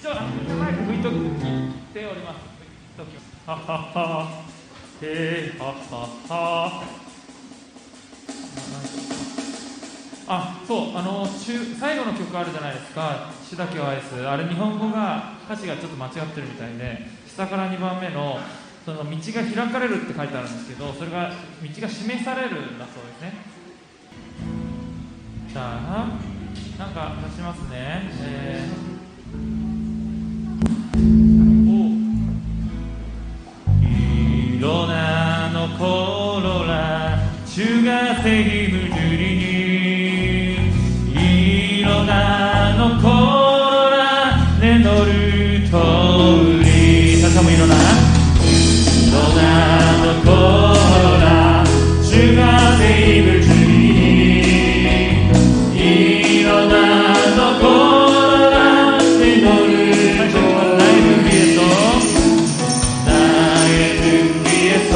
一応早く吹いとくっております。はははへーははは。あ、そう、最後の曲あるじゃないですか、「主だけを愛す」。あれ日本語が歌詞がちょっと間違ってるみたいで、下から2番目のその道が開かれるって書いてあるんですけど、それが道が示されるんだそうですね。じゃあなんか出しますね。いろなのころら主がせぎむじゅりにいろなのころらねのるとりささもいろなのころら主がせぎむじゅりにいろなのころらねのる最初はナイフビエト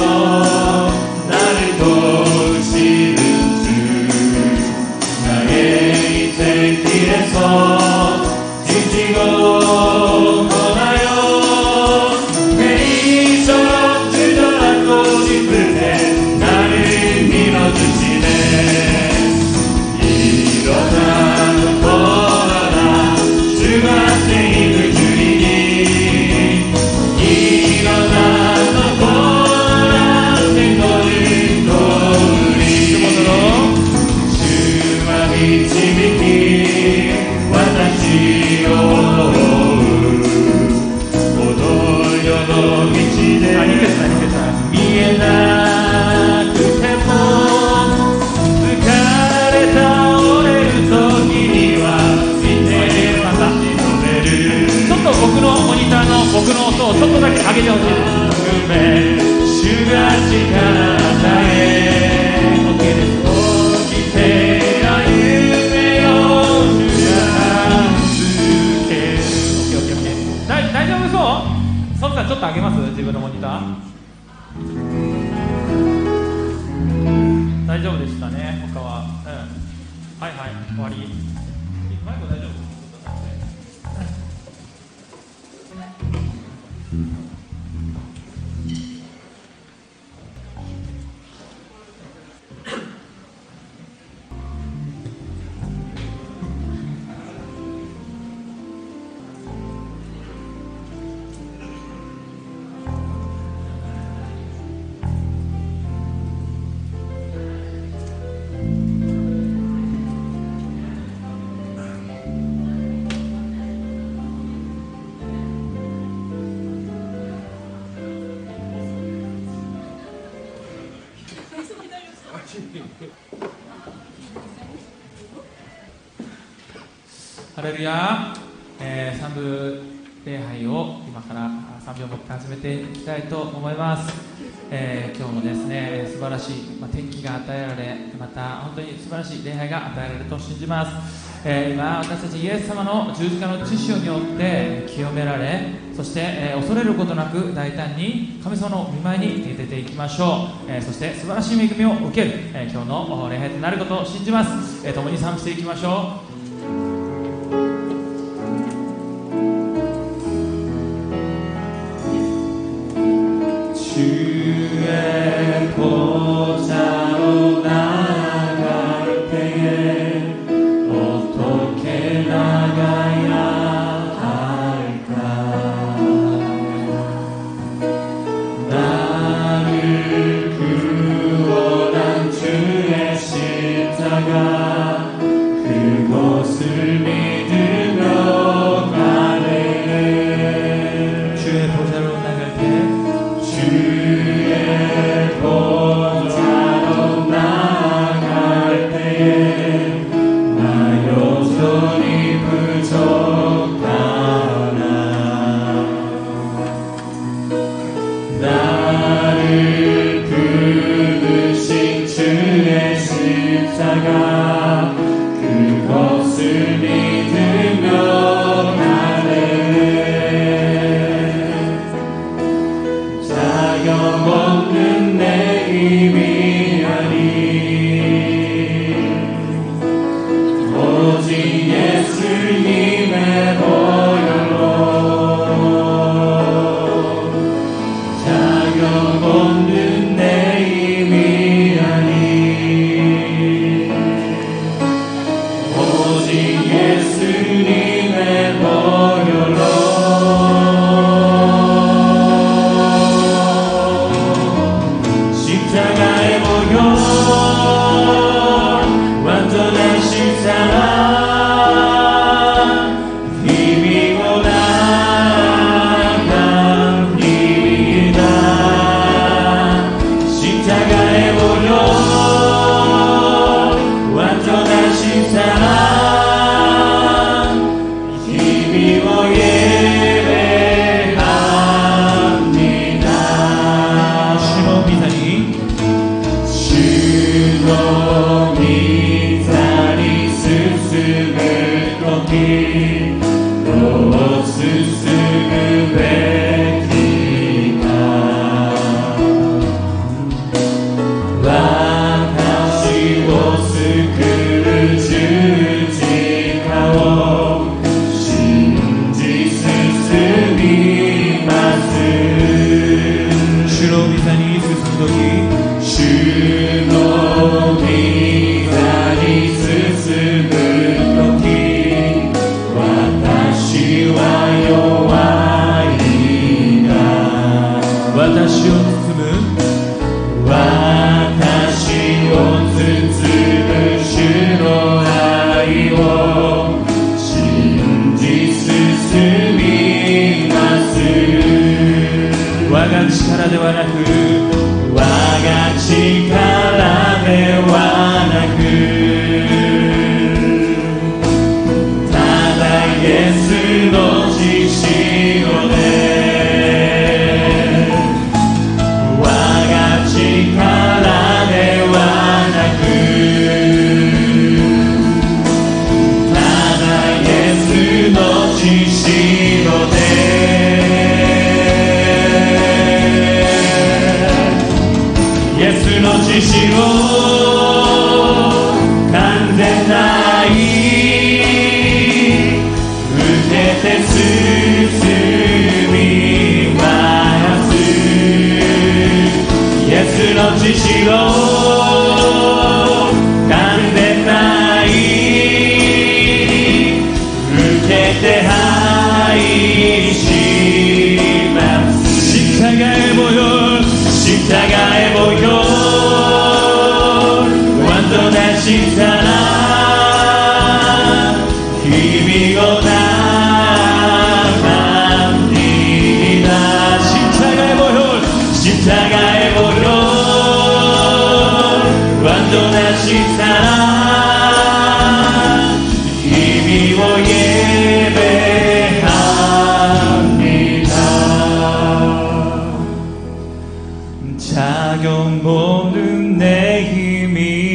僕の音をちょっとだけ上げてほしいです。主が力与え OK です。起きて歩めよ主が助ける OKOKOK 大丈夫そう？そんさんちょっと上げます？自分のモニター大丈夫でしたね。他は、はいはい終わり。マイク大丈夫？ハレルヤ、3部礼拝を今から3秒持って始めていきたいと思います。今日もですね素晴らしい、天気が与えられ、また本当に素晴らしい礼拝が与えられると信じます。今私たちイエス様の十字架の血潮によって清められ、そして、恐れることなく大胆に神様の御前に出ていきましょう。そして素晴らしい恵みを受ける、今日の礼拝となることを信じます。共に賛美していきましょう。그곳 力ではなく、我が力ではなく、ただイエスの血潮で我が力ではなく、ただイエスの血潮で血潮完全な愛受けて進みますイエスの血潮完全な愛受けて愛します従えぼよ従えぼよしたら君を眺めだ従えぼよ従えぼよワンドなしたら君を예배합니다 작용 모든 내 힘이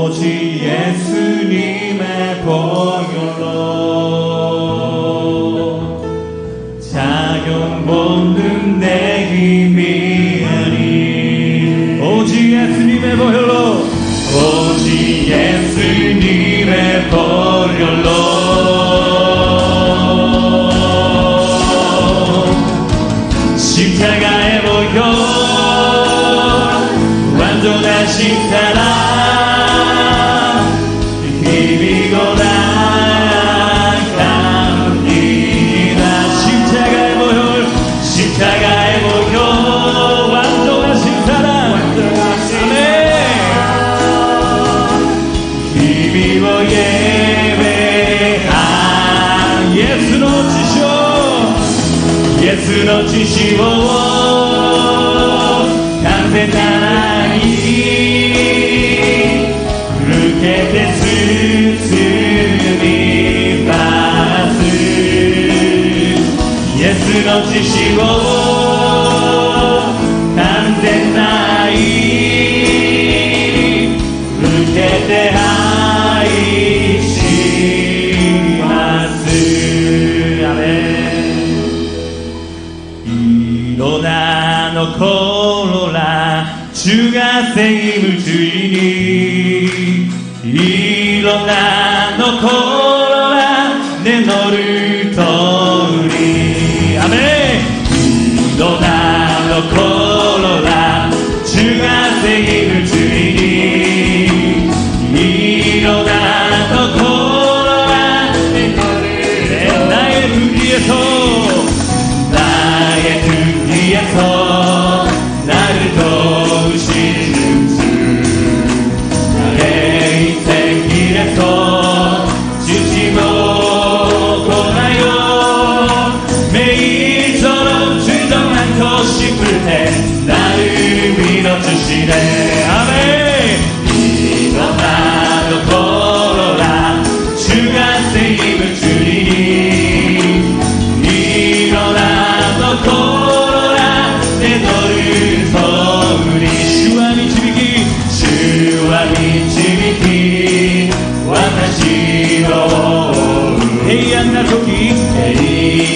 오직 예수님의 보혈로 작용 모든 내 힘이 아니 오직 예수님의 보혈로 오직 예수님의 보혈로 십자가의 보혈 완전하신 사랑イエスの血潮完全な愛受けて進みますイエスの血潮完全な愛受けて愛しますアメン일어나 너 걸어라 주가 생임을 주이니 일어나 너 걸어라 내 너를 떠으리 아멘 일어나 너 걸어라 주가 생임을 주이니 일어나 너 걸어라 내 너를 나의 등 뒤에서 나의 등 뒤에서 나를 도우시는 주 나의 인생 길에서 주な時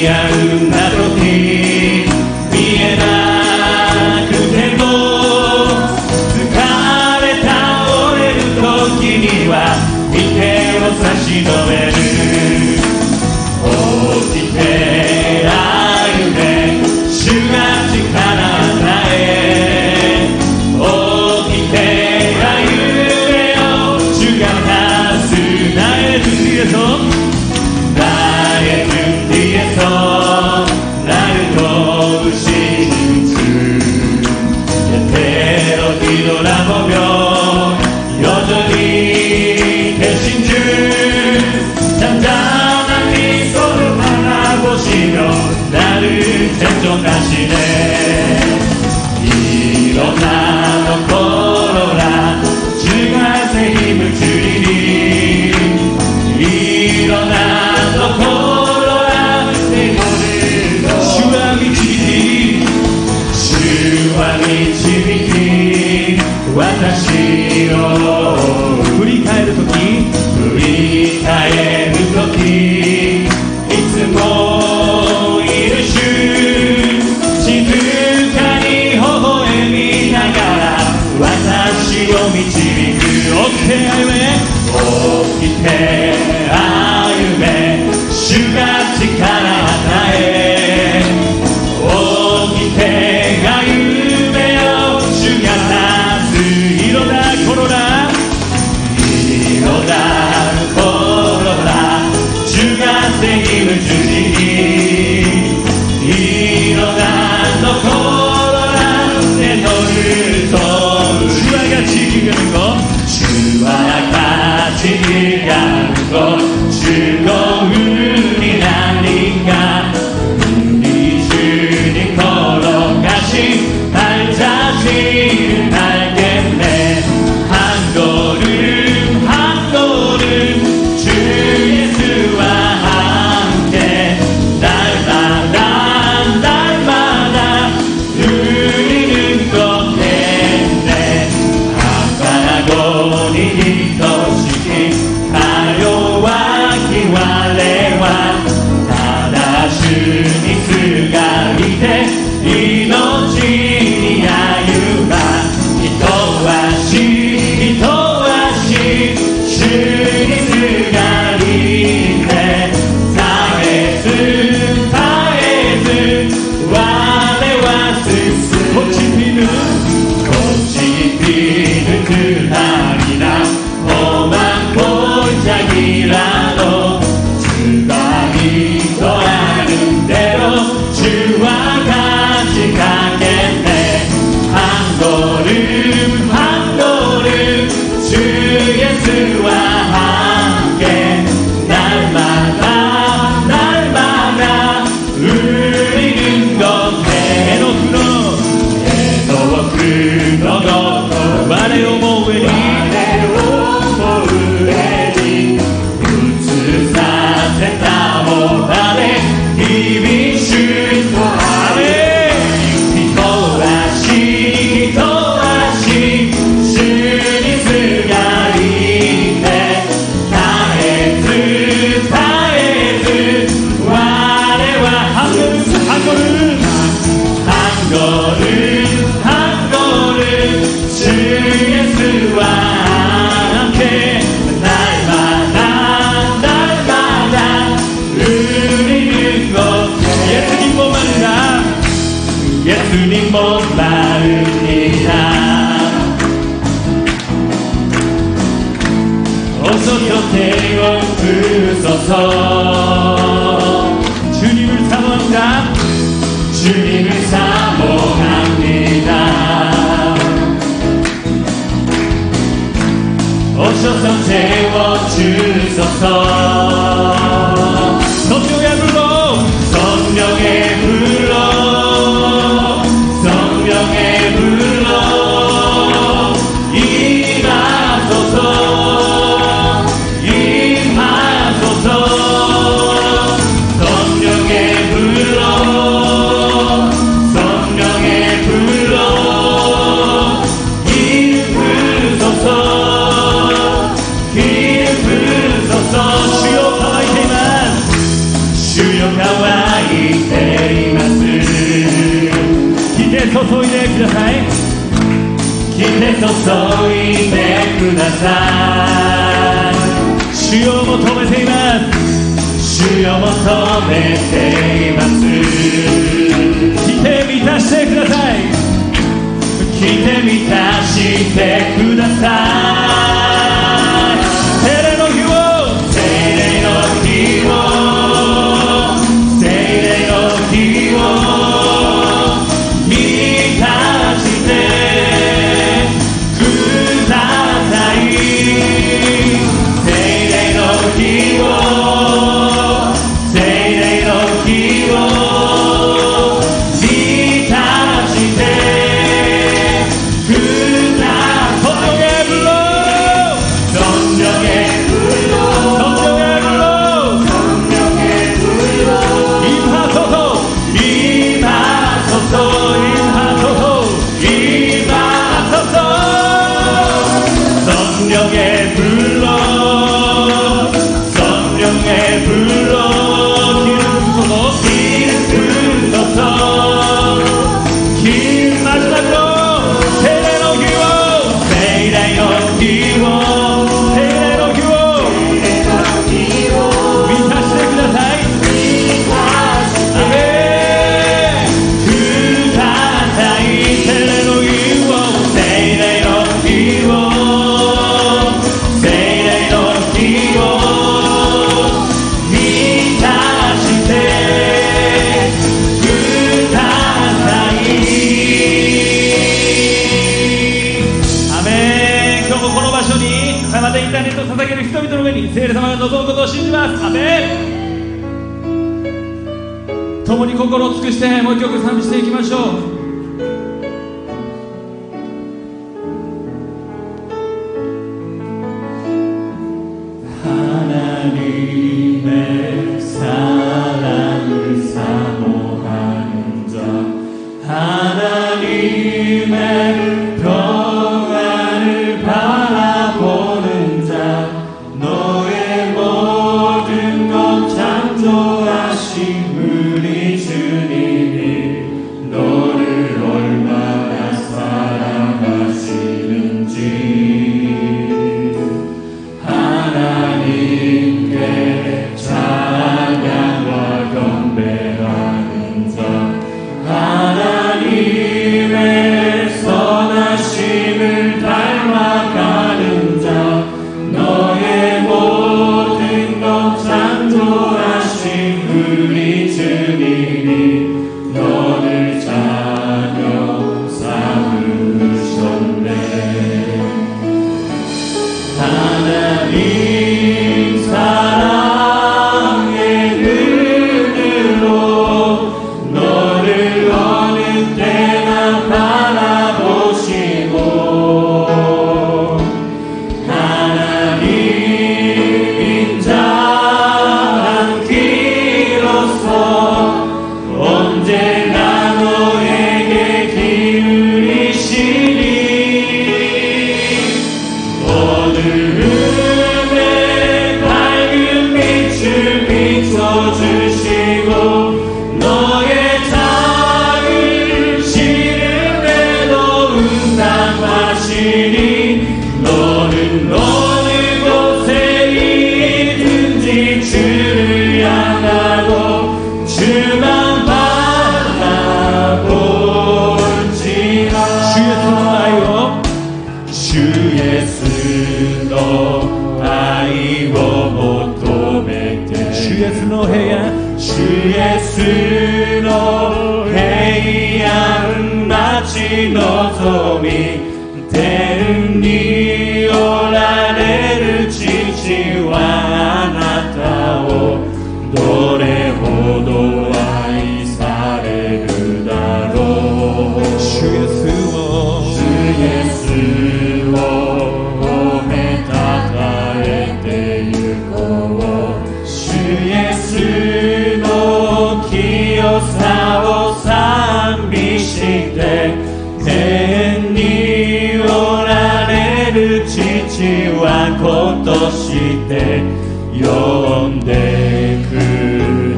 嫌な時見えなくても疲れ倒れる時には手を差し伸べる起きて歩め主が力与え起きて歩めよ主が助けるイエス나의 주 뒤에서 나를 도우신 주 때때로 뒤돌아보며 여전히 계신 주 잔잔한 미소를 바라보시며 나를 쟁정하시네 일어나 너 걸어라 주가 새 힘을 주리니 일어나 너 걸어라 내 너를 주와 미치니 주와 미치니 와타시로 振り返る時振り返る時いつもいる主静かに微笑みながら私を導く起きて歩め起きて歩め主が力与え起きて歩めよ主が助け色だコロナ色だコロナ主が責務主に色だのコロナで乗ると主はが地域がる主は勝ちがると主の海に何か海中に転がし발자취날겠네 한 걸음 주 예수와 함께 날마다 누리는 것겠네 아까고니 히토시키 가요와 기와레와 다다슈니 스가리데 이노치니 야유가 히토와시 주니 스가리데 사에스 와레와 스스 꽃이 피는 꽃이 피는 그날이나 험한 골짜기라도 주가 인도하는 대로 주와 같이 가겠네 한 걸음 주 예수와 함께 날마다 누리는 것에の我をも上に映させたもので日々主とあれ人はし主にすがりて絶えず我はハンゴル主イエスは함께 날마다 누리는 것 예수님 목마릅니다 어서서 태워주소서 주님을 사모합니다 주님을 사모합니다 오셔서 채워주소서 성령의 불로 기름 부으소서 주여 注いでください。来て注いでください。主を求めています。主を求めています。来て満たしてください。来て満たしてください。聖霊の日を、聖霊の日を、聖霊の日を満たしてください。聖霊の日を、聖霊の日を満たしてください。どんどげぶろう、どんどげぶろう、どんどげぶろう、今こそ、今こそ、今こそ、今こそ、どんどげぶろう、どんどげぶろう、またインターネットを捧げる人々の上に聖霊様が望むことを信じます。アメン。共に心を尽くしてもう一曲賛美していきましょう。呼んでく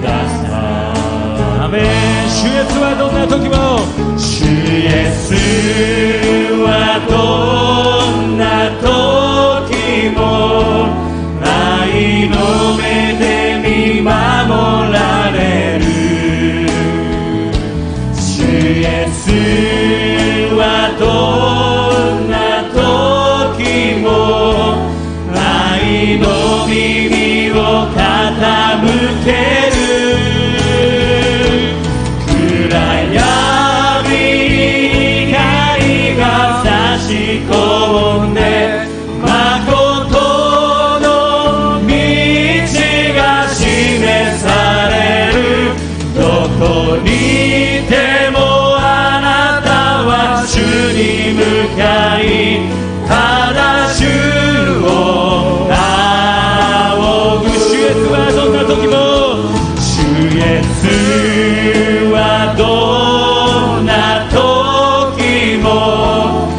ださい。アメン。주 예수와どんな時も主イエスはどんな時も愛の目で見守られる主イエスはどんな時も愛の耳を傾ける込んで誠の道が示されるどこにいてもあなたは主に向かいただ主を仰ぐ主イエスはどんな時も主イエスはどんな時も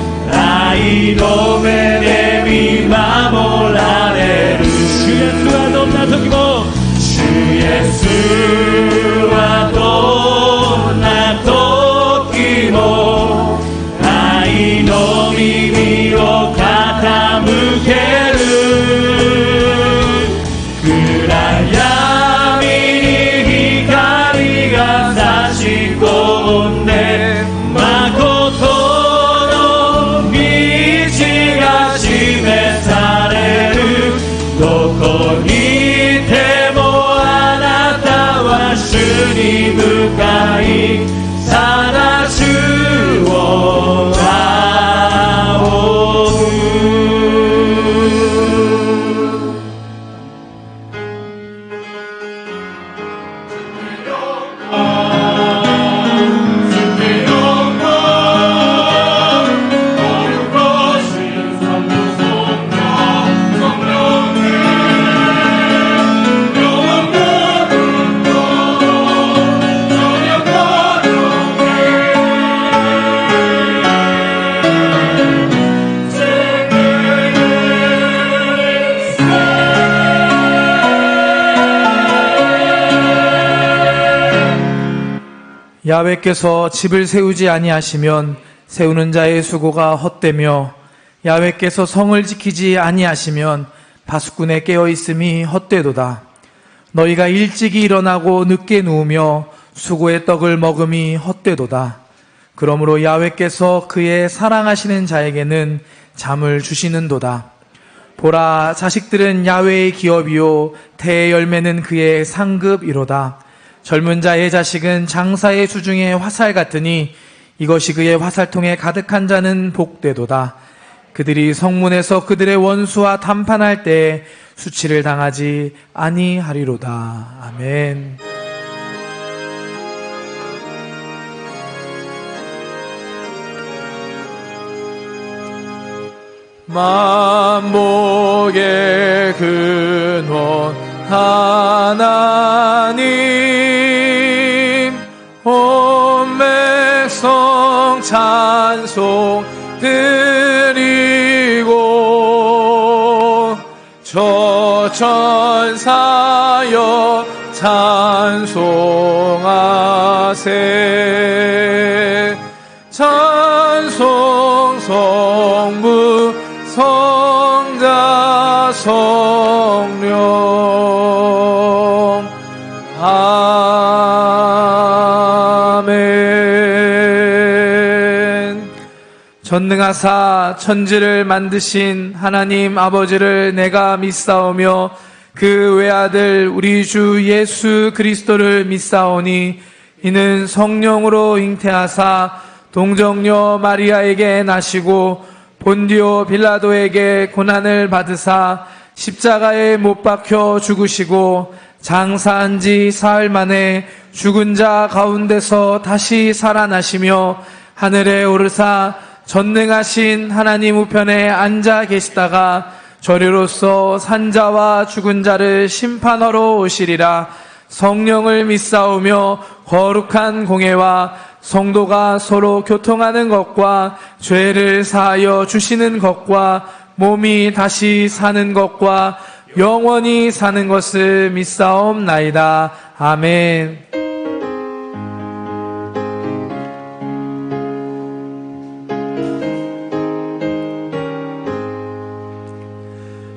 愛の目で見守られる主イエスはどんな時も主イエスはどんな時も愛の耳を傾ける暗闇に光が差し込んで誠どこにいてもあなたは主に向かいただ主を仰야훼께서 집을 세우지 아니하시면 세우는 자의 수고가 헛되며 야훼께서 성을 지키지 아니하시면 파수꾼의 깨어있음이 헛되도다. 너희가 일찍이 일어나고 늦게 누우며 수고의 떡을 먹음이 헛되도다. 그러므로 야훼께서 그의 사랑하시는 자에게는 잠을 주시는도다. 보라, 자식들은 야훼의 기업이요 태의 열매는 그의 상급이로다. 젊은 자의 자식은 장사의 수중의 화살 같으니 이것이 그의 화살통에 가득한 자는 복되도다. 그들이 성문에서 그들의 원수와 담판할 때 수치를 당하지 아니하리로다. 아멘. 만복의 근원 하나님 온 백성 찬송 드리고 저 천사여 찬송하세 찬송 성부 성자 성령 아멘. 전능하사 천지를 만드신 하나님 아버지를 내가 믿사오며 그 외아들 우리 주 예수 그리스도를 믿사오니 이는 성령으로 잉태하사 동정녀 마리아에게 나시고 본디오 빌라도에게 고난을 받으사 십자가에 못 박혀 죽으시고 장사한 지 사흘 만에 죽은 자 가운데서 다시 살아나시며 하늘에 오르사 전능하신 하나님 우편에 앉아 계시다가 저리로서 산자와 죽은 자를 심판하러 오시리라. 성령을 믿사오며 거룩한 공회와 성도가 서로 교통하는 것과 죄를 사하여 주시는 것과 몸이 다시 사는 것과 영원히 사는 것을 믿사옵나이다. 아멘.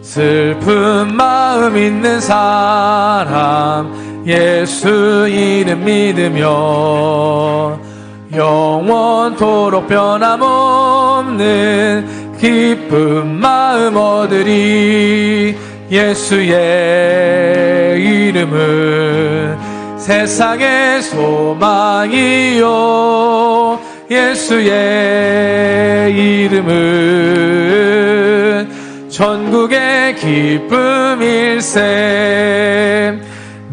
슬픈 마음 있는 사람 예수 이름 믿으며 영원토록 변함없는 기쁜 마음 얻으리. 예수의 이름은 세상의 소망이요 예수의 이름은 전국의 기쁨일세.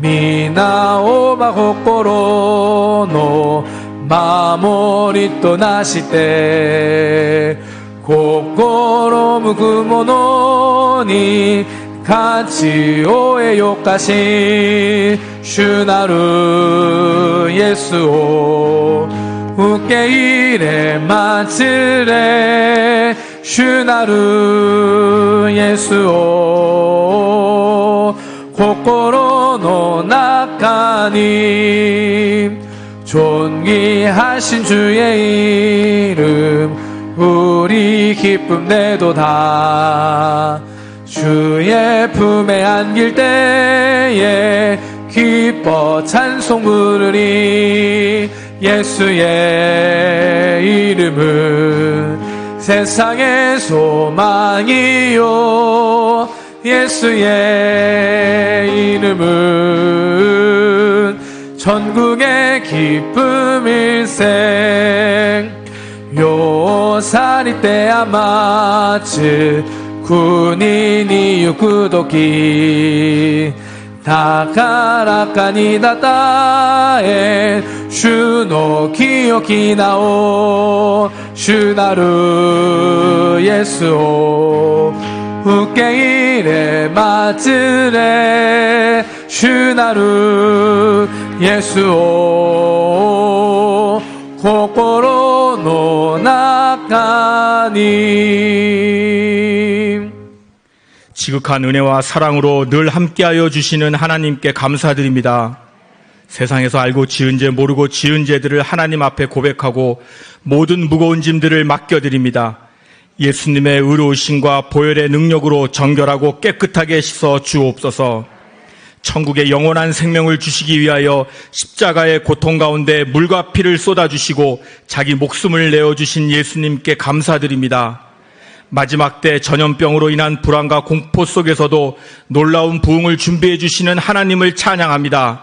미나오바 고코로노 마모리 또 나시때 고코로 무구모노니 같이 오에 요까시 슈나루 예수오 우케이레 마츠레 슈나루 예수오 고코로노 나카니 존귀하신 주의 이름 우리 기쁨 내도다. 주의 품에 안길 때에 기뻐 찬송 부르리. 예수의 이름은 세상의 소망이요 예수의 이름은 전국의 기쁨일세. 요사리 때 아마츠 군인이 유쿠도키 다카라카니 다타에 슈노 기요키 나오 슈나루 예수오 우케이레 마츠레 슈나루 예수오 고코로 노나카니. 지극한 은혜와 사랑으로 늘 함께하여 주시는 하나님께 감사드립니다. 세상에서 알고 지은 죄 모르고 지은 죄들을 하나님 앞에 고백하고 모든 무거운 짐들을 맡겨드립니다. 예수님의 의로우심과 보혈의 능력으로 정결하고 깨끗하게 씻어 주옵소서. 천국의 영원한 생명을 주시기 위하여 십자가의 고통 가운데 물과 피를 쏟아주시고 자기 목숨을 내어주신 예수님께 감사드립니다. 마지막 때 전염병으로 인한 불안과 공포 속에서도 놀라운 부흥을 준비해 주시는 하나님을 찬양합니다.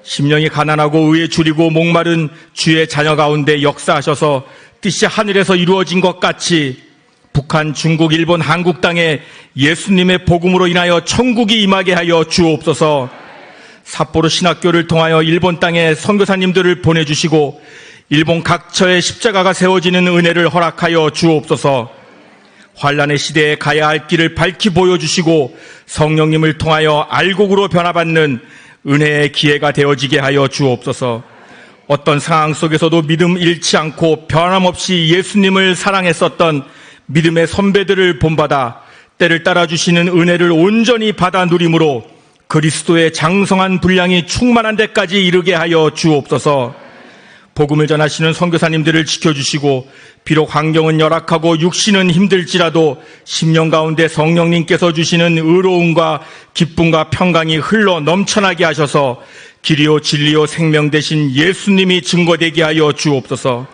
심령이 가난하고 의에 줄이고 목마른 주의 자녀 가운데 역사하셔서 뜻이 하늘에서 이루어진 것 같이 북한, 중국, 일본, 한국 땅에 예수님의 복음으로 인하여 천국이 임하게 하여 주옵소서. 삿포로 신학교를 통하여 일본 땅에 선교사님들을 보내주시고 일본 각처에 십자가가 세워지는 은혜를 허락하여 주옵소서. 환란의 시대에 가야 할 길을 밝히 보여주시고 성령님을 통하여 알곡으로 변화받는 은혜의 기회가 되어지게 하여 주옵소서. 어떤 상황 속에서도 믿음 잃지 않고 변함없이 예수님을 사랑했었던 믿음의 선배들을 본받아 때를 따라주시는 은혜를 온전히 받아 누림으로 그리스도의 장성한 분량이 충만한 데까지 이르게 하여 주옵소서. 복음을 전하시는 선교사님들을 지켜주시고 비록 환경은 열악하고 육신은 힘들지라도 심령 가운데 성령님께서 주시는 의로움과 기쁨과 평강이 흘러 넘쳐나게 하셔서 길이요 진리요 생명 되신 예수님이 증거되게 하여 주옵소서.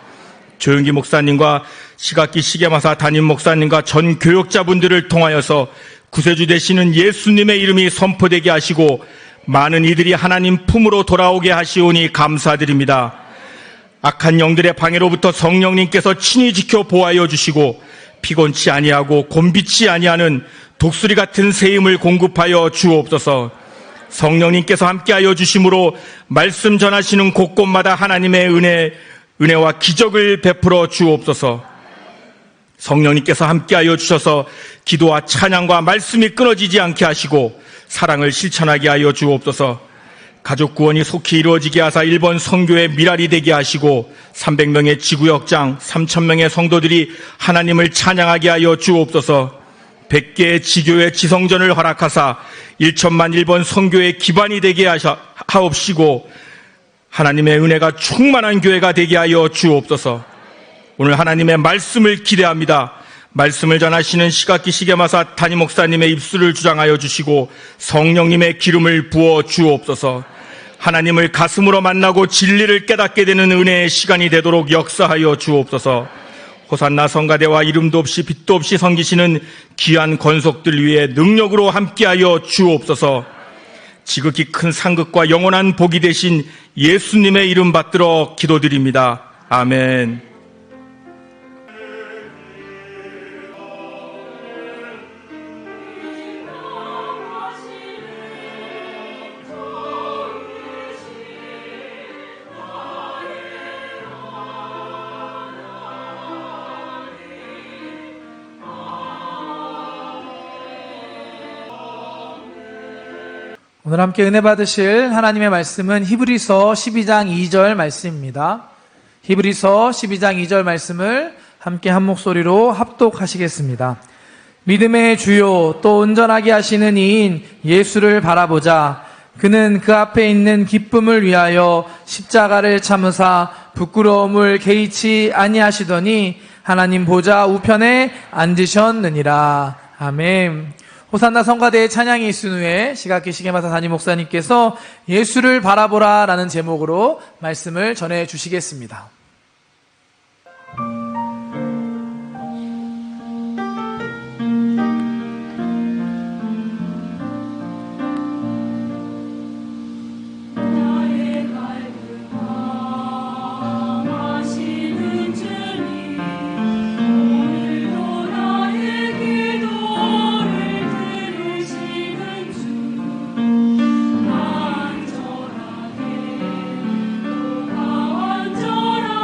조영기 목사님과 시각기 시계마사 담임 목사님과 전 교역자분들을 통하여서 구세주 되시는 예수님의 이름이 선포되게 하시고 많은 이들이 하나님 품으로 돌아오게 하시오니 감사드립니다. 악한 영들의 방해로부터 성령님께서 친히 지켜 보호하여 주시고 피곤치 아니하고 곤비치 아니하는 독수리 같은 새 힘을 공급하여 주옵소서. 성령님께서 함께하여 주심으로 말씀 전하시는 곳곳마다 하나님의 은혜와 기적을 베풀어 주옵소서. 성령님께서 함께하여 주셔서 기도와 찬양과 말씀이 끊어지지 않게 하시고 사랑을 실천하게 하여 주옵소서. 가족 구원이 속히 이루어지게 하사 일본 선교의 미랄이 되게 하시고 300명의 지구역장 3,000명의 성도들이 하나님을 찬양하게 하여 주옵소서. 100개의 지교의 지성전을 허락하사 1천만 일본 선교의 기반이 되게 하옵시고 하나님의 은혜가 충만한 교회가 되게 하여 주옵소서. 오늘 하나님의 말씀을 기대합니다. 말씀을 전하시는 시각기 시계마사 담임 목사님의 입술을 주장하여 주시고 성령님의 기름을 부어 주옵소서. 하나님을 가슴으로 만나고 진리를 깨닫게 되는 은혜의 시간이 되도록 역사하여 주옵소서. 호산나 성가대와 이름도 없이 빛도 없이 섬기시는 귀한 권속들 위에 능력으로 함께하여 주옵소서. 지극히 큰 상급과 영원한 복이 되신 예수님의 이름 받들어 기도드립니다. 아멘. 오늘 함께 은혜 받으실 하나님의 말씀은 히브리서 12장 2절 말씀입니다. 히브리서 12장 2절 말씀을 함께 한 목소리로 합독하시겠습니다. 믿음의 주요 또 온전하게 하시는 이인 예수를 바라보자. 그는 그 앞에 있는 기쁨을 위하여 십자가를 참으사 부끄러움을 개의치 아니하시더니 하나님 보좌 우편에 앉으셨느니라. 아멘. 호산나 성가대의 찬양이 있은 후에 시각기 시계마사 담임 목사님께서 예수를 바라보라 라는 제목으로 말씀을 전해 주시겠습니다. 완전하게 너가 완전하게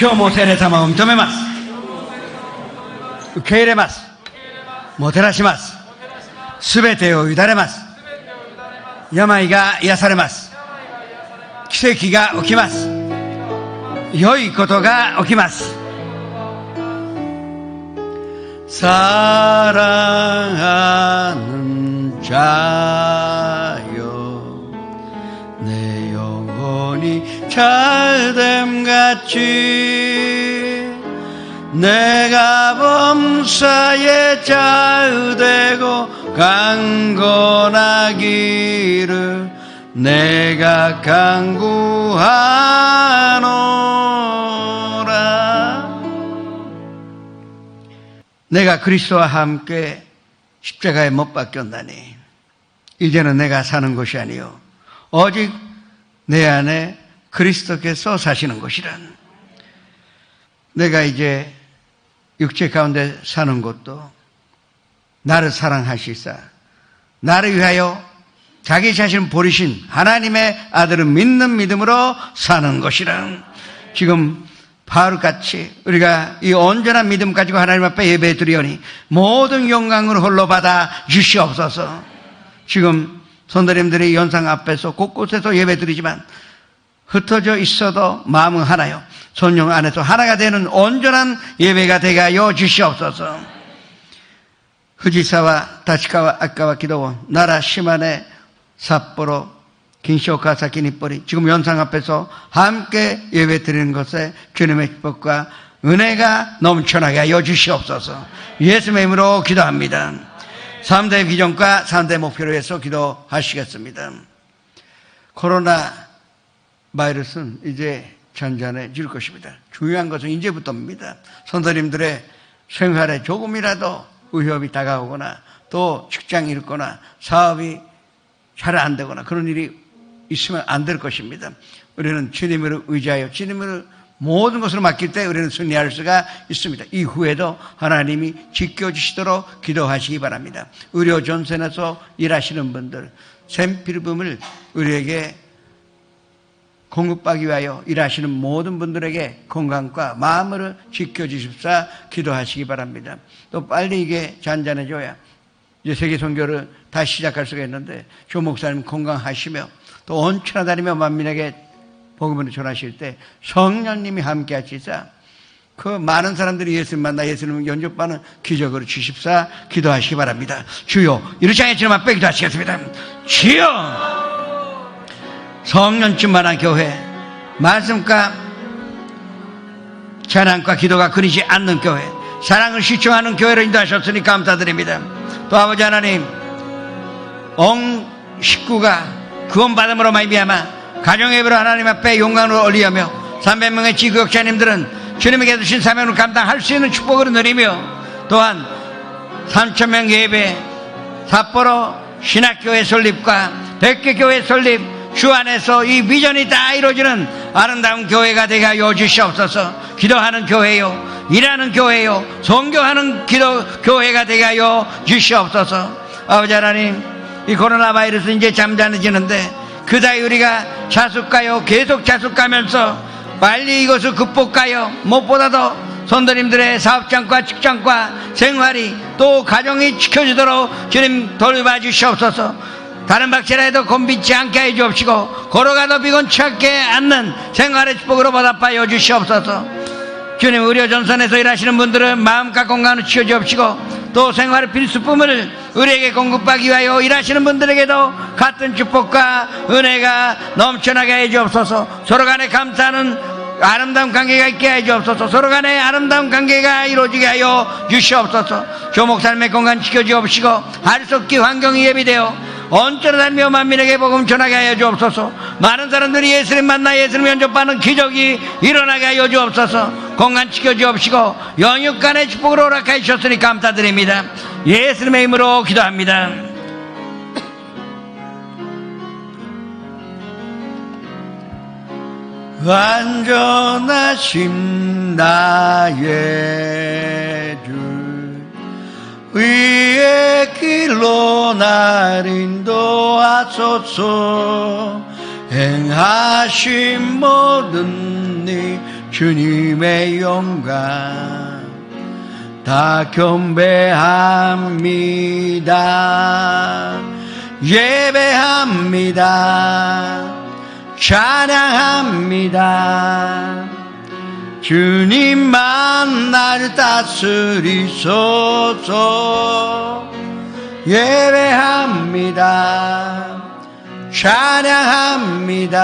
今日も聖霊様を認めます。受け入れます。もてなします。すべてを委ねます。病が癒されます。奇跡が起きます。良いことが起きます。사랑하는 자여 내 영혼이 잘됨같이 내가 범사에 잘되고 강건하기를 내가 간구하노라. 내가 그리스도와 함께 십자가에 못 박혔나니 이제는 내가 사는 것이 아니요 오직 내 안에 그리스도께서 사시는 것이란. 내가 이제 육체 가운데 사는 것도 나를 사랑하시사 나를 위하여 자기 자신을 버리신 하나님의 아들을 믿는 믿음으로 사는 것이란. 지금 바울같이 우리가 이 온전한 믿음 가지고 하나님 앞에 예배 드리오니 모든 영광을 홀로 받아 주시옵소서. 지금 선도님들이 연상 앞에서 곳곳에서 예배 드리지만 흩어져 있어도 마음은 하나요. 성령 안에서 하나가 되는 온전한 예배가 되게 하여 주시옵소서. 후지사와 다시카와 아까와 기도원 나라 시마네 삿포로 긴쇼카사 기니뽀리 지금 연상 앞에서 함께 예배 드리는 것에 주님의 축복과 은혜가 넘쳐나게 하여 주시옵소서. 예수님의 이름으로 기도합니다. 3대 비전과 3대 목표로 해서 기도하시겠습니다. 코로나 바이러스는 이제 잔잔해질 것입니다. 중요한 것은 이제부터입니다. 선생님들의 생활에 조금이라도 위협이 다가오거나 또 직장이 잃거나 사업이 잘 안 되거나 그런 일이 있으면 안 될 것입니다. 우리는 주님을 의지하여 주님을 모든 것으로 맡길 때 우리는 승리할 수가 있습니다. 이후에도 하나님이 지켜주시도록 기도하시기 바랍니다. 의료 전선에서 일하시는 분들 생필품을 우리에게 공급하기 위하여 일하시는 모든 분들에게 건강과 마음을 지켜주십사 기도하시기 바랍니다. 또 빨리 이게 잔잔해져야 이제 세계 선교를 다시 시작할 수가 있는데 조 목사님 건강하시며 또 온천하 다니며 만민에게 복음을 전하실 때 성령님이 함께 하시사 그 많은 사람들이 예수님 만나 예수님을 영접하는 기적으로 주십사 기도하시기 바랍니다. 주여 이르장의 주님 앞에 기도하시겠습니다. 주여 성령 충만한 교회 말씀과 찬양과 기도가 끊이지 않는 교회 사랑을 실천하는 교회로 인도하셨으니 감사드립니다. 또 아버지 하나님 온 식구가 구원받음으로 말미암아 가정예배로 하나님 앞에 영광을 올리며 300명의 지구역자님들은 주님에게 주신 사명을 감당할 수 있는 축복을 누리며 또한 3,000명 예배 삿포로 신학교회 설립과 100개 교회 설립 주 안에서 이 비전이 다 이루어지는 아름다운 교회가 되게 하여 주시옵소서. 기도하는 교회요 일하는 교회요 선교하는 교회가 되게 하여 주시옵소서. 아버지 하나님 이 코로나 바이러스 이제 잠잠해지는데 그다이 우리가 자숙가요 계속 자숙가면서 빨리 이것을 극복하여 무엇보다도 선도님들의 사업장과 직장과 생활이 또 가정이 지켜지도록 주님 돌봐 주시옵소서. 다른 박제라도 곤비치 않게 해 주옵시고 걸어가도 비곤치 않게 않는 생활의 축복으로 보답하여 주시옵소서. 주님 의료 전선에서 일하시는 분들은 마음과 건강을 지켜 주옵시고 또 생활의 필수품을 우리에게 공급하기 위하여 일하시는 분들에게도 같은 축복과 은혜가 넘쳐나게 해 주옵소서. 서로 간에 감사하는 아름다운 관계가 있게 해 주옵소서. 서로 간에 아름다운 관계가 이루어지게 하여 주시옵소서. 조 목사님의 건강 지켜 주옵시고 하루속기 환경이 예비되어 온전히 다니며 만민에게 복음 전하게 하여 주옵소서. 많은 사람들이 예수님 만나 예수님 영접하는 기적이 일어나게 하여 주옵소서. 건강 지켜 주옵시고 영육간의 축복으로 허락하여 주셨으니 감사드립니다. 예수님의 이름으로 기도합니다. 완전하심 나의 주 위의 길로 날 인도하소서. 행하신 모든 일 주님의 영광 다 경배합니다. 예배합니다. 찬양합니다. 주님만 나를 다스리소서. 예배합니다. 찬양합니다.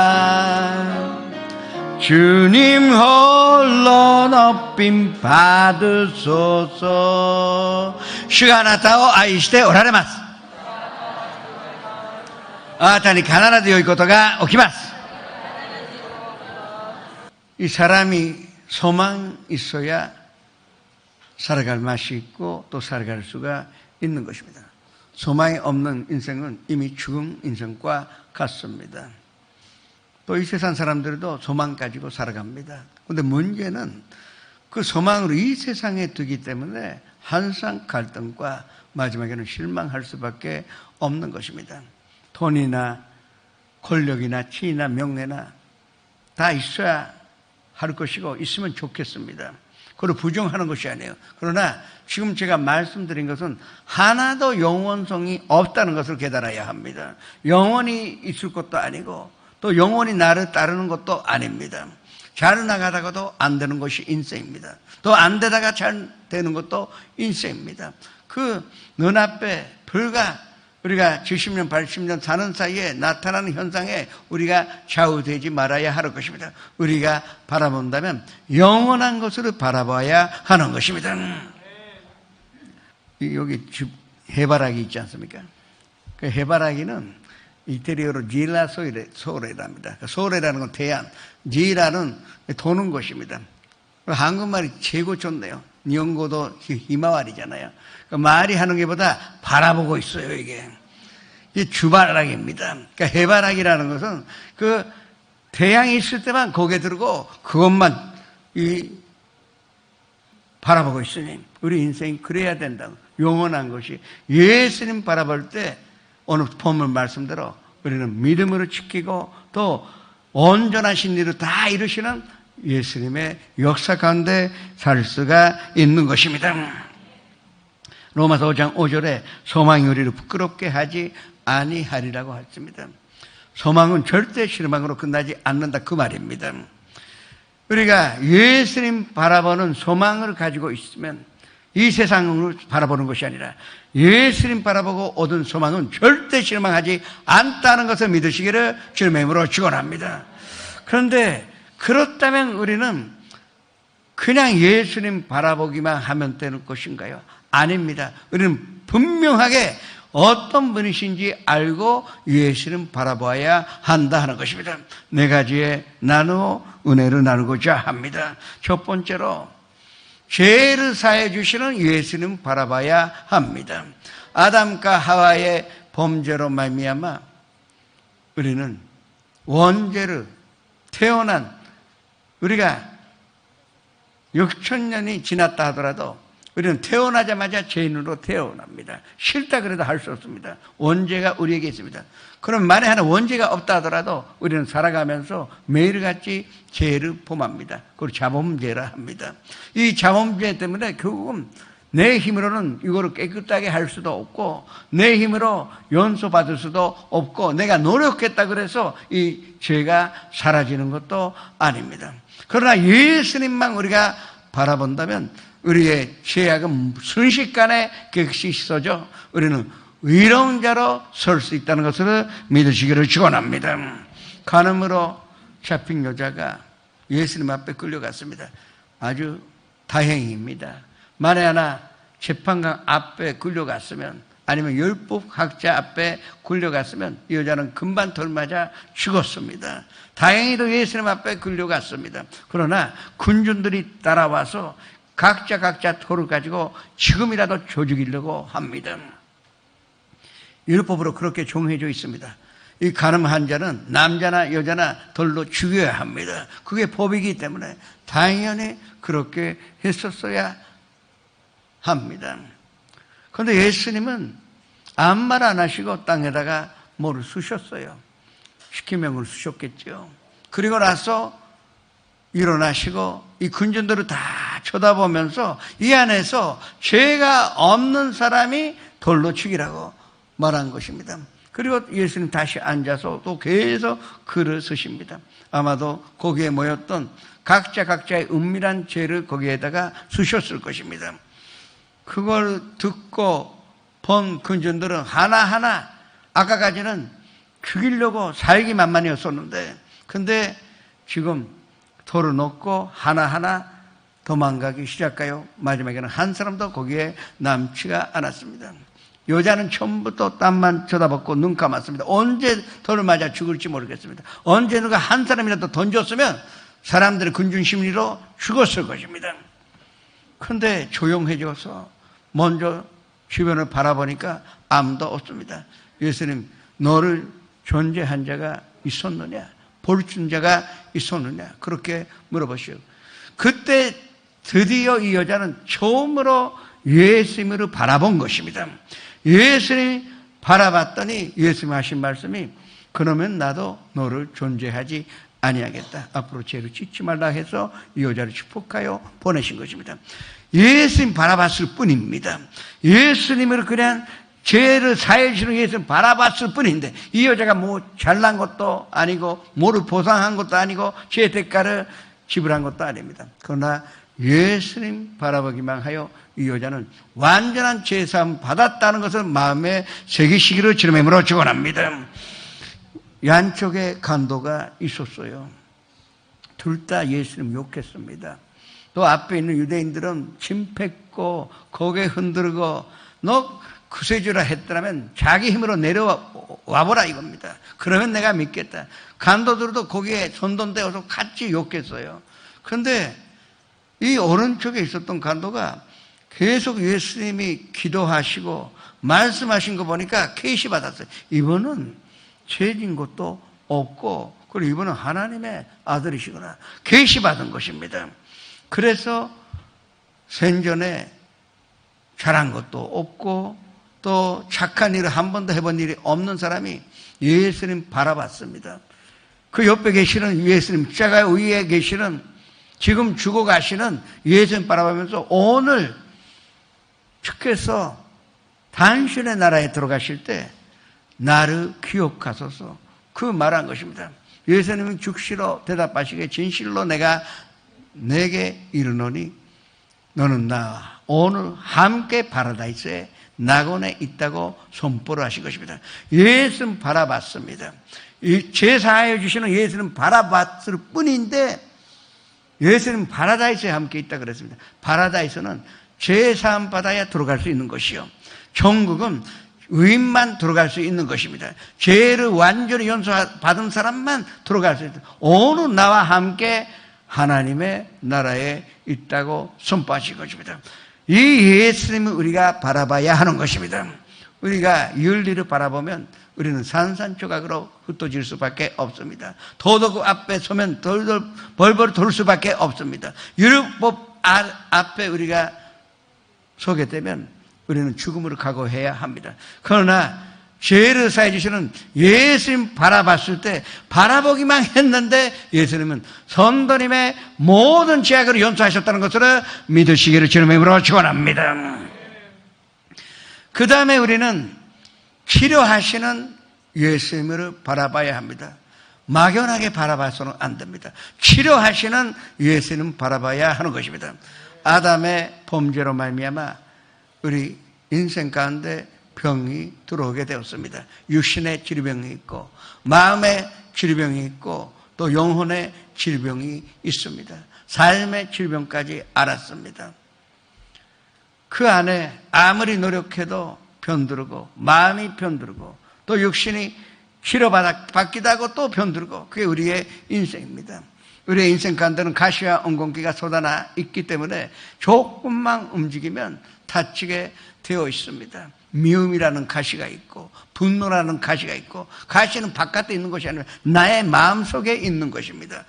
주님 홀로 높임 받으소서. 주가あなたを愛しておられます。あなたに必ず良いことが起きます。이 사람이 소망 있어야 살아갈 맛이 있고 또 살아갈 수가 있는 것입니다. 소망이 없는 인생은 이미 죽은 인생과 같습니다. 또 이 세상 사람들도 소망 가지고 살아갑니다. 그런데 문제는 그 소망으로 이 세상에 두기 때문에 항상 갈등과 마지막에는 실망할 수밖에 없는 것입니다. 돈이나 권력이나 지위나 명예나 다 있어야 할 것이고 있으면 좋겠습니다. 그걸 부정하는 것이 아니에요. 그러나 지금 제가 말씀드린 것은 하나도 영원성이 없다는 것을 깨달아야 합니다. 영원히 있을 것도 아니고 또 영원히 나를 따르는 것도 아닙니다. 잘 나가다가도 안 되는 것이 인생입니다. 또 안 되다가 잘 되는 것도 인생입니다. 그 눈앞에 불과 우리가 70년, 80년 사는 사이에 나타나는 현상에 우리가 좌우되지 말아야 할 것입니다. 우리가 바라본다면 영원한 것을 바라봐야 하는 것입니다. 여기 해바라기 있지 않습니까? 그 해바라기는 이태리어로 지라소레랍니다. 소레라는 건 태양, 지라는 도는 것입니다. 한국말이 최고 좋네요. 일본어도 히마와리잖아요. 말이 하는 게보다 바라보고 있어요, 이게. 이게 주바라기입니다. 그러니까 해바라기라는 것은 그 태양이 있을 때만 고개 들고 그것만 바라보고 있으니 우리 인생이 그래야 된다고. 영원한 것이 예수님 바라볼 때 오늘 본문 말씀대로 우리는 믿음으로 지키고 또 온전하신 일을 다 이루시는 예수님의 역사 가운데 살 수가 있는 것입니다. 로마서 5장 5절에 소망이 우리를 부끄럽게 하지 아니하리라고 했습니다. 소망은 절대 실망으로 끝나지 않는다 그 말입니다. 우리가 예수님 바라보는 소망을 가지고 있으면 이 세상을 바라보는 것이 아니라 예수님 바라보고 얻은 소망은 절대 실망하지 않다는 것을 믿으시기를 주님의 이름으로 축원합니다. 그런데 그렇다면 우리는 그냥 예수님 바라보기만 하면 되는 것인가요? 아닙니다. 우리는 분명하게 어떤 분이신지 알고 예수님 바라봐야 한다 하는 것입니다. 네 가지의 나누어 은혜를 나누고자 합니다. 첫 번째로 죄를 사해 주시는 예수님 바라봐야 합니다. 아담과 하와의 범죄로 말미암아 우리는 원죄를 태어난 우리가 6,000년이 지났다 하더라도 우리는 태어나자마자 죄인으로 태어납니다. 싫다 그래도 할 수 없습니다. 원죄가 우리에게 있습니다. 그럼 만에 하나 원죄가 없다 하더라도 우리는 살아가면서 매일같이 죄를 범합니다. 그걸 자범죄라 합니다. 이 자범죄 때문에 결국은 내 힘으로는 이거를 깨끗하게 할 수도 없고 내 힘으로 용서받을 수도 없고 내가 노력했다 그래서 이 죄가 사라지는 것도 아닙니다. 그러나 예수님만 우리가 바라본다면 우리의 죄악은 순식간에 깨끗이 씻어져 우리는 의로운 자로 설 수 있다는 것을 믿으시기를 축원합니다. 간음으로 잡힌 여자가 예수님 앞에 끌려갔습니다. 아주 다행입니다. 만에 하나 재판관 앞에 끌려갔으면 아니면 율법학자 앞에 끌려갔으면 이 여자는 금방 돌 맞아 죽었습니다. 다행히도 예수님 앞에 끌려갔습니다. 그러나 군중들이 따라와서 각자 돌을 가지고 지금이라도 죽이려고 합니다. 율법으로 그렇게 정해져 있습니다. 이 간음한 자는 남자나 여자나 돌로 죽여야 합니다. 그게 법이기 때문에 당연히 그렇게 했었어야 합니다. 그런데 예수님은 아무 말 안 하시고 땅에다가 뭐를 쑤셨어요. 십계명을 쑤셨겠죠. 그리고 나서 일어나시고 이 군중들을 다 쳐다보면서 이 안에서 죄가 없는 사람이 돌로 죽이라고 말한 것입니다. 그리고 예수님 다시 앉아서 또 계속 글을 쓰십니다. 아마도 거기에 모였던 각자의 은밀한 죄를 거기에다가 쓰셨을 것입니다. 그걸 듣고 본 군중들은 하나하나 아까까지는 죽이려고 살기만만이었었는데, 근데 지금 돌을 놓고 하나하나 도망가기 시작하여 마지막에는 한 사람도 거기에 남지가 않았습니다. 여자는 처음부터 땀만 쳐다보고 눈 감았습니다. 언제 돌을 맞아 죽을지 모르겠습니다. 언제 누가 한 사람이라도 던졌으면 사람들의 군중 심리로 죽었을 것입니다. 그런데 조용해져서 먼저 주변을 바라보니까 아무도 없습니다. 예수님, 너를 존재한 자가 있었느냐? 볼준 자가 있었느냐? 그렇게 물어보시오. 그때 드디어 이 여자는 처음으로 예수님을 바라본 것입니다. 예수님 바라봤더니 예수님 하신 말씀이, 그러면 나도 너를 존재하지 아니하겠다. 앞으로 죄를 짓지 말라 해서 이 여자를 축복하여 보내신 것입니다. 예수님 바라봤을 뿐입니다. 예수님을 그냥 죄를 사해 주시는 예수님 바라봤을 뿐인데, 이 여자가 뭐 잘난 것도 아니고 뭐를 보상한 것도 아니고 죄 대가를 지불한 것도 아닙니다. 그러나 예수님 바라보기만 하여 이 여자는 완전한 죄사함 받았다는 것을 마음에 새기시기를 주님의 이름으로 축원합니다. 양쪽에 간도가 있었어요. 둘 다 예수님 욕했습니다. 또 앞에 있는 유대인들은 침 뱉고 고개 흔들고, 너 구세주라 했더라면 자기 힘으로 내려와보라 이겁니다. 그러면 내가 믿겠다. 간도들도 거기에 손돈대어서 같이 욕했어요. 그런데 이 오른쪽에 있었던 간도가 계속 예수님이 기도하시고 말씀하신 거 보니까 계시 받았어요. 이분은 죄진 것도 없고, 그리고 이분은 하나님의 아들이시구나. 계시 받은 것입니다. 그래서 생전에 잘한 것도 없고 또 착한 일을 한 번도 해본 일이 없는 사람이 예수님 바라봤습니다. 그 옆에 계시는 예수님, 십자가 위에 계시는 지금 죽어가시는 예수님 바라보면서 오늘 주께서 당신의 나라에 들어가실 때 나를 기억하소서, 그 말한 것입니다. 예수님은 죽시로 대답하시기에 진실로 내가 내게 이르노니 너는 나와 오늘 함께 파라다이스에 낙원에 있다고 선포를 하신 것입니다. 예수님 바라봤습니다. 제사하여 주시는 예수님 바라봤을 뿐인데 예수님 파라다이스에 함께 있다 그랬습니다. 파라다이스는 제사함 받아야 들어갈 수 있는 것이요, 천국은 의인만 들어갈 수 있는 것입니다. 죄를 완전히 용서받은 사람만 들어갈 수 있다. 오늘 나와 함께 하나님의 나라에 있다고 선포하신 것입니다. 이 예수님을 우리가 바라봐야 하는 것입니다. 우리가 윤리를 바라보면 우리는 산산조각으로 흩어질 수밖에 없습니다. 도덕 앞에 서면 벌벌 돌 수밖에 없습니다. 율법 앞에 우리가 서게 되면 우리는 죽음으로 각오해야 합니다. 그러나 죄를 사해 주시는 예수님 바라봤을 때 바라보기만 했는데 예수님은 선도님의 모든 죄악을 용서하셨다는 것을 믿으시기를 주님의 이름으로 축원합니다. 그 다음에 우리는 치료하시는 예수님을 바라봐야 합니다. 막연하게 바라봐서는 안 됩니다. 치료하시는 예수님 바라봐야 하는 것입니다. 아담의 범죄로 말미암아 우리 인생 가운데 병이 들어오게 되었습니다. 육신의 질병이 있고 마음의 질병이 있고 또 영혼의 질병이 있습니다. 삶의 질병까지 알았습니다. 그 안에 아무리 노력해도 병들고 마음이 병들고 또 육신이 치료받기도 하고 또 병들고, 그게 우리의 인생입니다. 우리의 인생 가운데는 가시와 엉겅퀴가 쏟아나 있기 때문에 조금만 움직이면 다치게 되어 있습니다. 미움이라는 가시가 있고 분노라는 가시가 있고, 가시는 바깥에 있는 것이 아니라 나의 마음속에 있는 것입니다.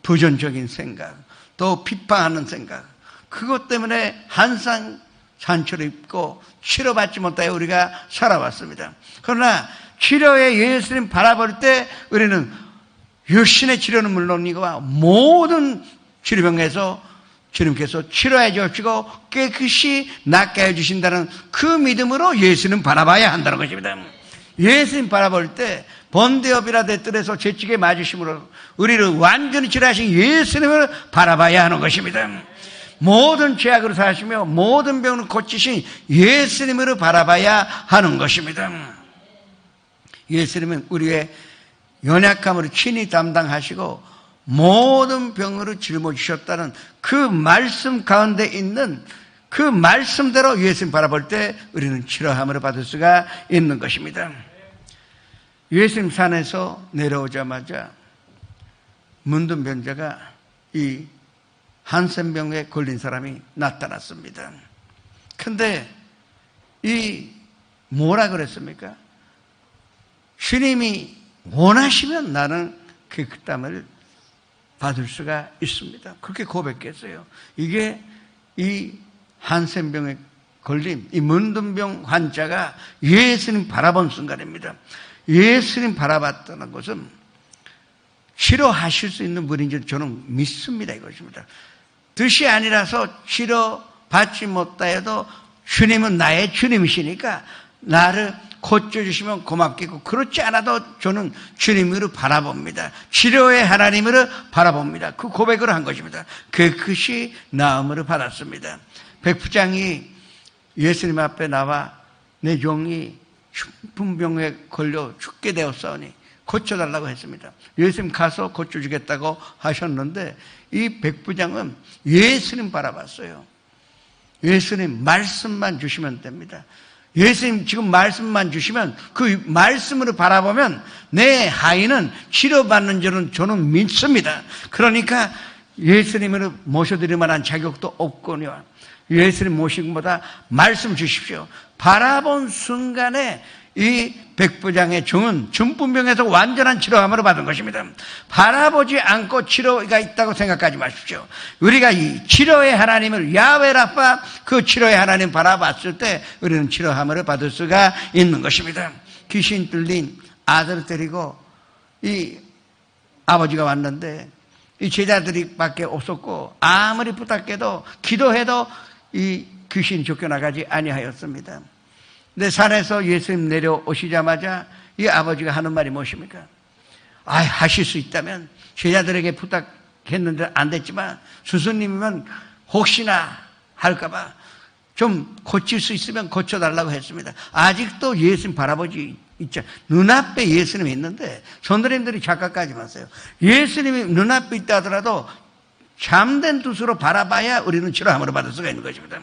부정적인 생각, 또 비판하는 생각, 그것 때문에 항상 상처를 입고 치료받지 못하여 우리가 살아왔습니다. 그러나 치료의 예수님 바라볼 때 우리는 육신의 치료는 물론이고 모든 질병에서 주님께서 치료해 주시고 깨끗이 낫게 해주신다는 그 믿음으로 예수님 바라봐야 한다는 것입니다. 예수님 바라볼 때 번대업이라 대뜰에서 재치게 맞으심으로 우리를 완전히 치료하신 예수님을 바라봐야 하는 것입니다. 모든 죄악으로 사시며 모든 병을 고치신 예수님을 바라봐야 하는 것입니다. 예수님은 우리의 연약함을 친히 담당하시고 모든 병으로 짊어지셨다는 그 말씀 가운데 있는 그 말씀대로 예수님 바라볼 때 우리는 치료함을 받을 수가 있는 것입니다. 예수님 산에서 내려오자마자 문둥병자가 이 한센병에 걸린 사람이 나타났습니다. 근데 이 뭐라 그랬습니까? 주님이 원하시면 나는 그 땀을 받을 수가 있습니다. 그렇게 고백했어요. 이게 이 한센병에 걸린 이 문둥병 환자가 예수님 바라본 순간입니다. 예수님 바라봤다는 것은 치료하실 수 있는 분인지 저는 믿습니다. 이것입니다. 뜻이 아니라서 치료받지 못하여도 주님은 나의 주님이시니까 나를 고쳐주시면 고맙겠고 그렇지 않아도 저는 주님으로 바라봅니다. 치료의 하나님으로 바라봅니다. 그 고백을 한 것입니다. 깨끗이 나음으로 받았습니다. 백부장이 예수님 앞에 나와 내 종이 중풍병에 걸려 죽게 되었사오니 고쳐달라고 했습니다. 예수님 가서 고쳐주겠다고 하셨는데 이 백부장은 예수님 바라봤어요. 예수님 말씀만 주시면 됩니다. 예수님 지금 말씀만 주시면 그 말씀으로 바라보면 내 하인은 치료받는 줄은 저는 믿습니다. 그러니까 예수님을 모셔드릴 만한 자격도 없거니와 예수님 모신 것보다 말씀 주십시오. 바라본 순간에 이 백부장의 종은 중풍병에서 완전한 치료함을 받은 것입니다. 바라보지 않고 치료가 있다고 생각하지 마십시오. 우리가 이 치료의 하나님을 야훼라파 그 치료의 하나님 바라봤을 때 우리는 치료함을 받을 수가 있는 것입니다. 귀신 들린 아들을 데리고 이 아버지가 왔는데 이 제자들이 밖에 없었고 아무리 부탁해도 기도해도 이 귀신이 쫓겨나가지 아니하였습니다. 근데 산에서 예수님 내려오시자마자 이 아버지가 하는 말이 무엇입니까? 하실 수 있다면 제자들에게 부탁했는데 안 됐지만 스승님이면 혹시나 할까봐 좀 고칠 수 있으면 고쳐달라고 했습니다. 아직도 예수님 바라보지 있죠. 눈앞에 예수님이 있는데 선생님들이 착각하지 마세요. 예수님이 눈앞에 있다 하더라도 잠든 뜻으로 바라봐야 우리는 치료함으로 받을 수가 있는 것입니다.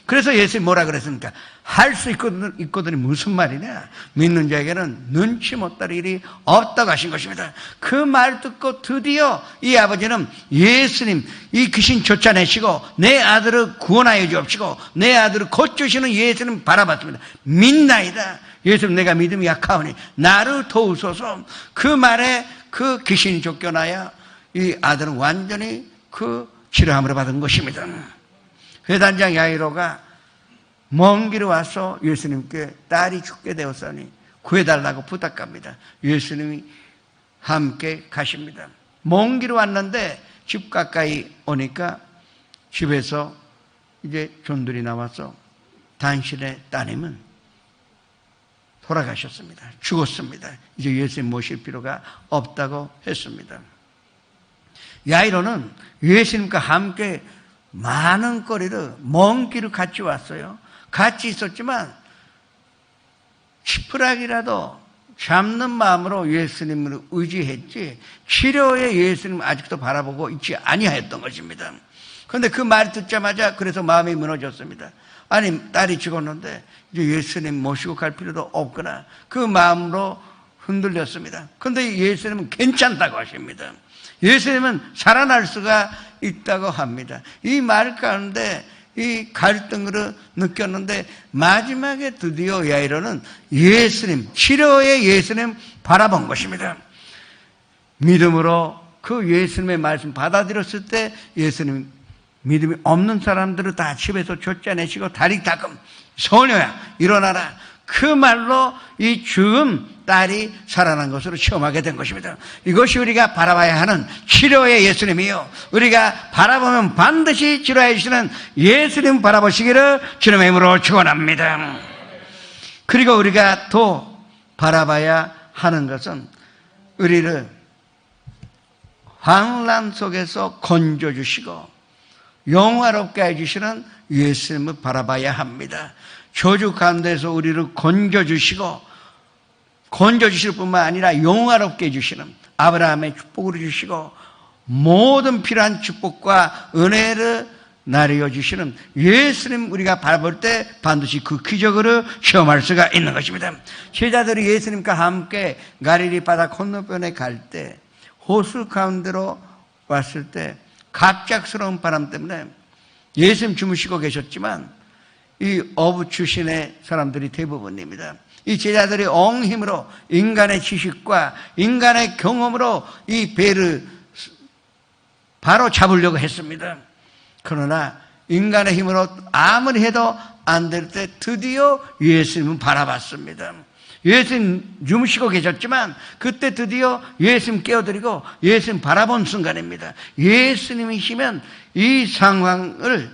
그래서 예수님이 뭐라 그랬습니까? 할 수 있거든이 무슨 말이냐? 믿는 자에게는 눈치 못 할 일이 없다고 하신 것입니다. 그 말 듣고 드디어 이 아버지는 예수님 이 귀신 쫓아내시고 내 아들을 구원하여 주옵시고 내 아들을 고쳐주시는 예수님 바라봤습니다. 믿나이다. 예수님 내가 믿음이 약하오니 나를 도우소서. 그 말에 그 귀신이 쫓겨나야 이 아들은 완전히 그 치료함을 받은 것입니다. 회단장 야이로가 먼 길에 와서 예수님께 딸이 죽게 되었으니 구해달라고 부탁합니다. 예수님이 함께 가십니다. 먼 길에 왔는데 집 가까이 오니까 집에서 이제 존들이 나와서 당신의 따님은 돌아가셨습니다. 죽었습니다. 이제 예수님 모실 필요가 없다고 했습니다. 야이로는 예수님과 함께 많은 거리를 먼 길을 같이 왔어요. 같이 있었지만 지푸라기라도 잡는 마음으로 예수님을 의지했지 치료의 예수님을 아직도 바라보고 있지 아니하였던 것입니다. 그런데 그 말 듣자마자 그래서 마음이 무너졌습니다. 아니 딸이 죽었는데 이제 예수님 모시고 갈 필요도 없구나 그 마음으로 흔들렸습니다. 그런데 예수님은 괜찮다고 하십니다. 예수님은 살아날 수가 있다고 합니다. 이 말 가운데 이 갈등을 느꼈는데 마지막에 드디어 야이로는 예수님, 치료의 예수님 바라본 것입니다. 믿음으로 그 예수님의 말씀 받아들였을 때 예수님 믿음이 없는 사람들을 다 집에서 쫓아내시고 다리 닦음 소녀야 일어나라 그 말로 이 죽음 딸이 살아난 것으로 체험하게 된 것입니다. 이것이 우리가 바라봐야 하는 치료의 예수님이요, 우리가 바라보면 반드시 치료해 주시는 예수님 바라보시기를 주님의 이름으로 축원합니다. 그리고 우리가 또 바라봐야 하는 것은 우리를 환난 속에서 건져주시고 영화롭게 해주시는 예수님을 바라봐야 합니다. 저주 가운데서 우리를 건져주시고, 건져주실 뿐만 아니라 영화롭게 해주시는, 아브라함의 축복을 주시고 모든 필요한 축복과 은혜를 나누어 주시는 예수님 우리가 바라볼 때 반드시 그 기적으로 체험할 수가 있는 것입니다. 제자들이 예수님과 함께 갈릴리 바다 건너편에 갈 때, 호수 가운데로 왔을 때 갑작스러운 바람 때문에 예수님 주무시고 계셨지만 이 어부 출신의 사람들이 대부분입니다. 이 제자들이 엉힘으로 인간의 지식과 인간의 경험으로 이 배를 바로 잡으려고 했습니다. 그러나 인간의 힘으로 아무리 해도 안 될 때 드디어 예수님은 바라봤습니다. 예수님 주무시고 계셨지만 그때 드디어 예수님 깨워드리고 예수님 바라본 순간입니다. 예수님이시면 이 상황을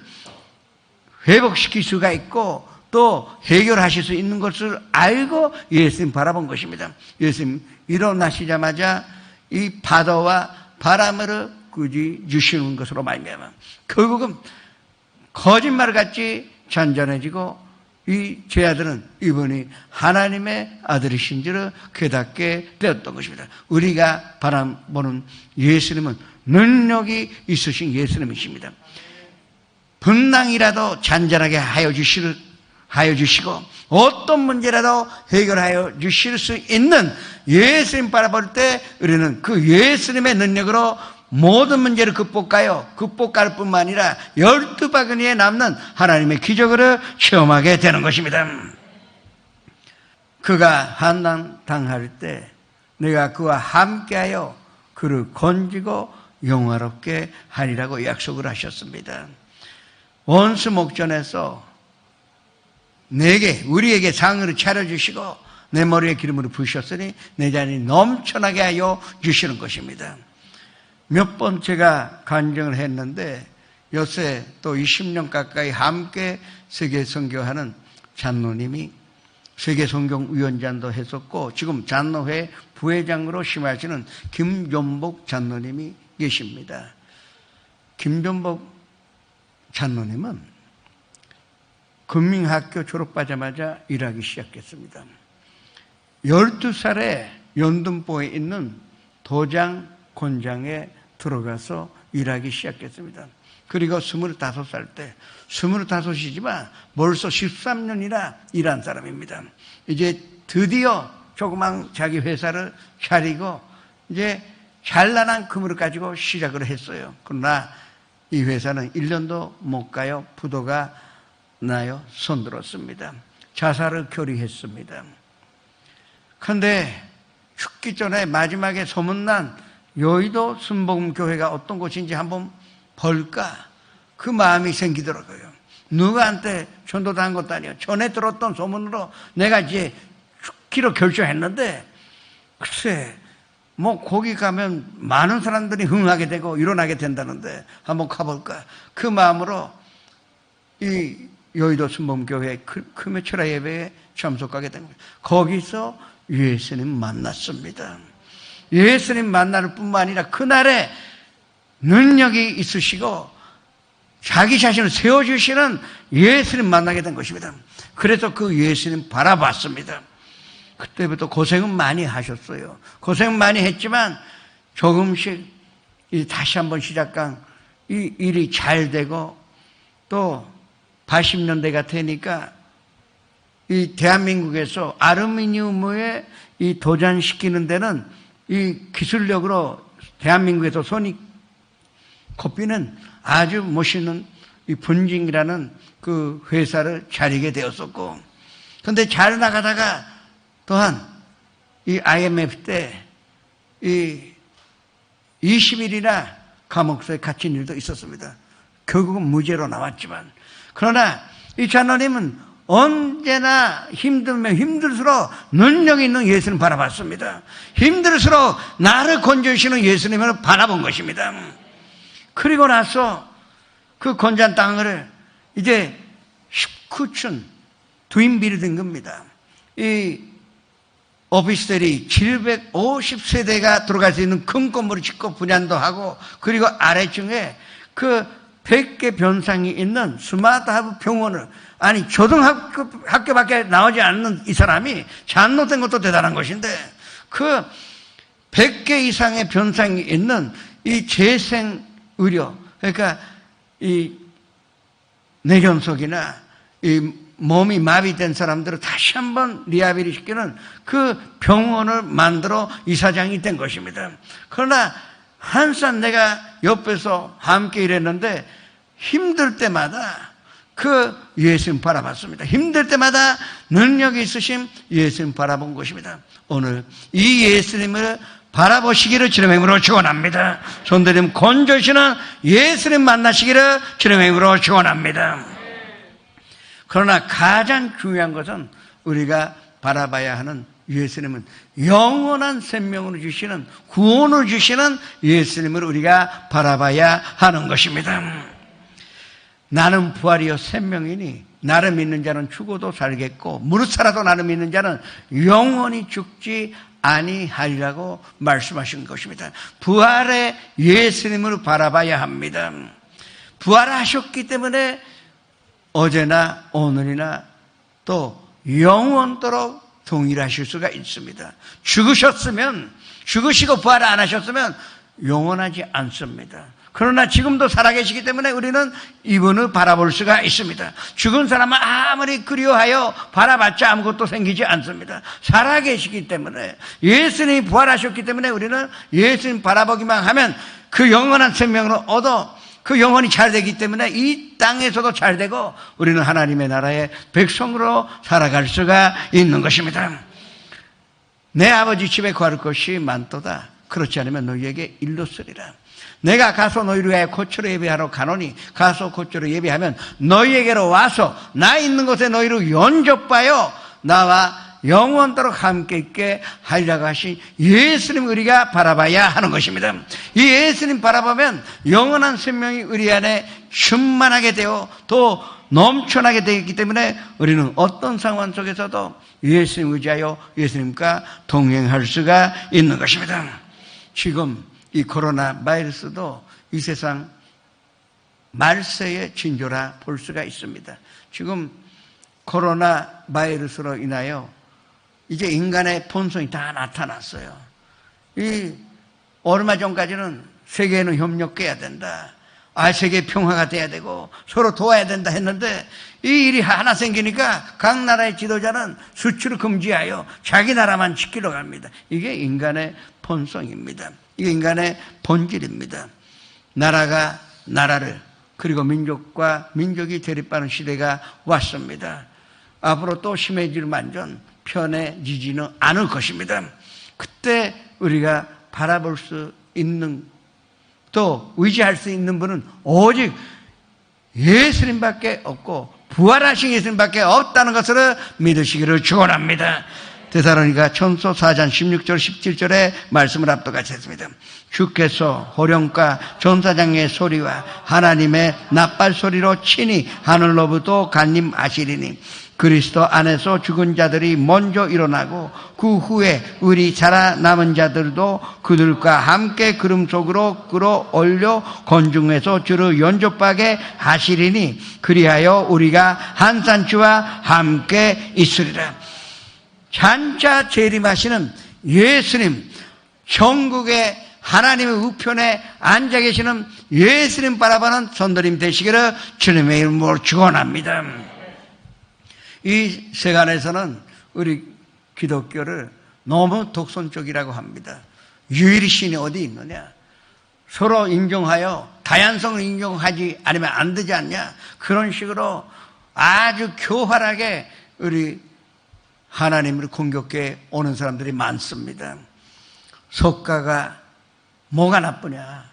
회복시킬 수가 있고 또 해결하실 수 있는 것을 알고 예수님 바라본 것입니다. 예수님 일어나시자마자 이 바다와 바람을 꾸짖으시는 것으로 말미암아 결국은 거짓말같이 잔잔해지고 이 제자들은 이분이 하나님의 아들이신지를 깨닫게 되었던 것입니다. 우리가 바라보는 예수님은 능력이 있으신 예수님이십니다. 분낭이라도 잔잔하게 하여 주시고 어떤 문제라도 해결하여 주실 수 있는 예수님 바라볼 때 우리는 그 예수님의 능력으로 모든 문제를 극복할 뿐만 아니라 12바구니에 남는 하나님의 기적을 체험하게 되는 것입니다. 그가 환난 당할 때 내가 그와 함께하여 그를 건지고 영화롭게 하리라고 약속을 하셨습니다. 원수 목전에서 우리에게 상을 차려주시고 내 머리에 기름으로 부으셨으니 내 잔이 넘쳐나게 하여 주시는 것입니다. 몇 번 제가 간증을 했는데 요새 또 20년 가까이 함께 세계 선교하는 장로님이 세계 선교위원장도 했었고 지금 장로회 부회장으로 심하시는 김존복 장로님이 계십니다. 김존복 장로님은 금민학교 졸업하자마자 일하기 시작했습니다. 12살에 연dun포에 있는 도장 곤장에 들어가서 일하기 시작했습니다. 그리고 25살 때, 25이지만 벌써 13년이나 일한 사람입니다. 이제 드디어 조그만 자기 회사를 차리고 이제 찬란한 금을 가지고 시작을 했어요. 그러나 이 회사는 1년도 못 가요. 부도가 나요. 손들었습니다. 자살을 결의했습니다. 그런데 죽기 전에 마지막에 소문난 여의도 순복음교회가 어떤 곳인지 한번 볼까 그 마음이 생기더라고요. 누구한테 전도당한 것도 아니에요. 전에 들었던 소문으로 내가 이제 죽기로 결정했는데 글쎄 뭐 거기 가면 많은 사람들이 흥하게 되고 일어나게 된다는데 한번 가볼까 그 마음으로 이 여의도 순복음교회 금요철야 예배에 참석하게 된 거예요. 거기서 예수님 만났습니다. 예수님 만날 뿐만 아니라 그날에 능력이 있으시고 자기 자신을 세워주시는 예수님 만나게 된 것입니다. 그래서 그 예수님 바라봤습니다. 그때부터 고생은 많이 하셨어요. 고생 많이 했지만 조금씩 다시 한번 시작한 이 일이 잘 되고 또 80년대가 되니까 이 대한민국에서 알루미늄에 이 도전시키는 데는 이 기술력으로 대한민국에서 손이 꼽히는 아주 멋있는 이 분징이라는 그 회사를 차리게 되었었고, 그런데 잘 나가다가 또한 이 IMF 때 이 20일이나 감옥소에 갇힌 일도 있었습니다. 결국은 무죄로 나왔지만, 그러나 이 장로님은 언제나 힘들면 힘들수록 능력 있는 예수님 바라봤습니다. 힘들수록 나를 건져주시는 예수님을 바라본 것입니다. 그리고 나서 그 건전 땅을 이제 19층 두인빌딩 겁니다. 이 오피스텔이 750세대가 들어갈 수 있는 큰 건물을 짓고 분양도 하고, 그리고 아래층에 그 100개 병상이 있는 스마트하브 병원을, 아니 초등학교밖에 나오지 않는 이 사람이 잘못된 것도 대단한 것인데, 그 100개 이상의 병상이 있는 이 재생의료, 그러니까 이 뇌경색이나 이 몸이 마비된 사람들을 다시 한번 리하빌리 시키는 그 병원을 만들어 이사장이 된 것입니다. 그러나 항상 내가 옆에서 함께 일했는데 힘들 때마다 그 예수님 바라봤습니다. 힘들 때마다 능력이 있으신 예수님 바라본 것입니다. 오늘 이 예수님을 바라보시기를 주님의 이름으로 축원합니다. 손들림 건져주시는 예수님 만나시기를 주님의 이름으로 축원합니다. 그러나 가장 중요한 것은 우리가 바라봐야 하는 예수님은 영원한 생명을 주시는, 구원을 주시는 예수님을 우리가 바라봐야 하는 것입니다. 나는 부활이요 생명이니 나를 믿는 자는 죽어도 살겠고 무릇 살아도 나를 믿는 자는 영원히 죽지 아니하리라고 말씀하신 것입니다. 부활의 예수님을 바라봐야 합니다. 부활하셨기 때문에 어제나 오늘이나 또 영원토록 동일하실 수가 있습니다. 죽으시고 부활 안 하셨으면 영원하지 않습니다. 그러나 지금도 살아계시기 때문에 우리는 이분을 바라볼 수가 있습니다. 죽은 사람은 아무리 그리워하여 바라봤자 아무것도 생기지 않습니다. 살아계시기 때문에, 예수님이 부활하셨기 때문에 우리는 예수님 바라보기만 하면 그 영원한 생명을 얻어 그 영혼이 잘 되기 때문에 이 땅에서도 잘 되고 우리는 하나님의 나라의 백성으로 살아갈 수가 있는 것입니다. 내 아버지 집에 거할 것이 많도다. 그렇지 않으면 너희에게 일렀으리라. 내가 가서 너희를 위하여 고초로 예배하러 가노니 가서 고초로 예배하면 너희에게로 와서 나 있는 곳에 너희를 영접하여 나와 영원토록 함께 있게 하리라고 하신 예수님 우리가 바라봐야 하는 것입니다. 이 예수님 바라보면 영원한 생명이 우리 안에 충만하게 되어 또 넘쳐나게 되기 때문에 우리는 어떤 상황 속에서도 예수님 의지하여 예수님과 동행할 수가 있는 것입니다. 지금 이 코로나 바이러스도 이 세상 말세의 징조라 볼 수가 있습니다. 지금 코로나 바이러스로 인하여 이제 인간의 본성이 다 나타났어요. 이 얼마 전까지는 세계는 협력해야 된다. 세계 평화가 돼야 되고 서로 도와야 된다 했는데 이 일이 하나 생기니까 각 나라의 지도자는 수출을 금지하여 자기 나라만 지키러 갑니다. 이게 인간의 본성입니다. 이게 인간의 본질입니다. 나라가 나라를, 그리고 민족과 민족이 대립하는 시대가 왔습니다. 앞으로 또 심해질 만전 편해지지는 않을 것입니다. 그때 우리가 바라볼 수 있는, 또 의지할 수 있는 분은 오직 예수님밖에 없고 부활하신 예수님밖에 없다는 것을 믿으시기를 축원합니다. 데살로니가 전서 4장 16절 17절의 말씀을 앞서같이 했습니다. 주께서 호령과 전사장의 소리와 하나님의 나팔 소리로 친히 하늘로부터 강림하시리니 그리스도 안에서 죽은 자들이 먼저 일어나고 그 후에 우리 살아남은 자들도 그들과 함께 구름 속으로 끌어올려 건중에서 주를 영접하게 하시리니 그리하여 우리가 한산주와 함께 있으리라. 장차 재림하시는 예수님, 천국의 하나님의 우편에 앉아 계시는 예수님 바라보는 선도님 되시기를 주님의 이름으로 축원합니다. 이 세간에서는 우리 기독교를 너무 독선적이라고 합니다. 유일신이 어디 있느냐? 서로 인정하여 다양성을 인정하지 않으면 안 되지 않냐? 그런 식으로 아주 교활하게 우리 하나님을 공격해 오는 사람들이 많습니다. 석가가 뭐가 나쁘냐?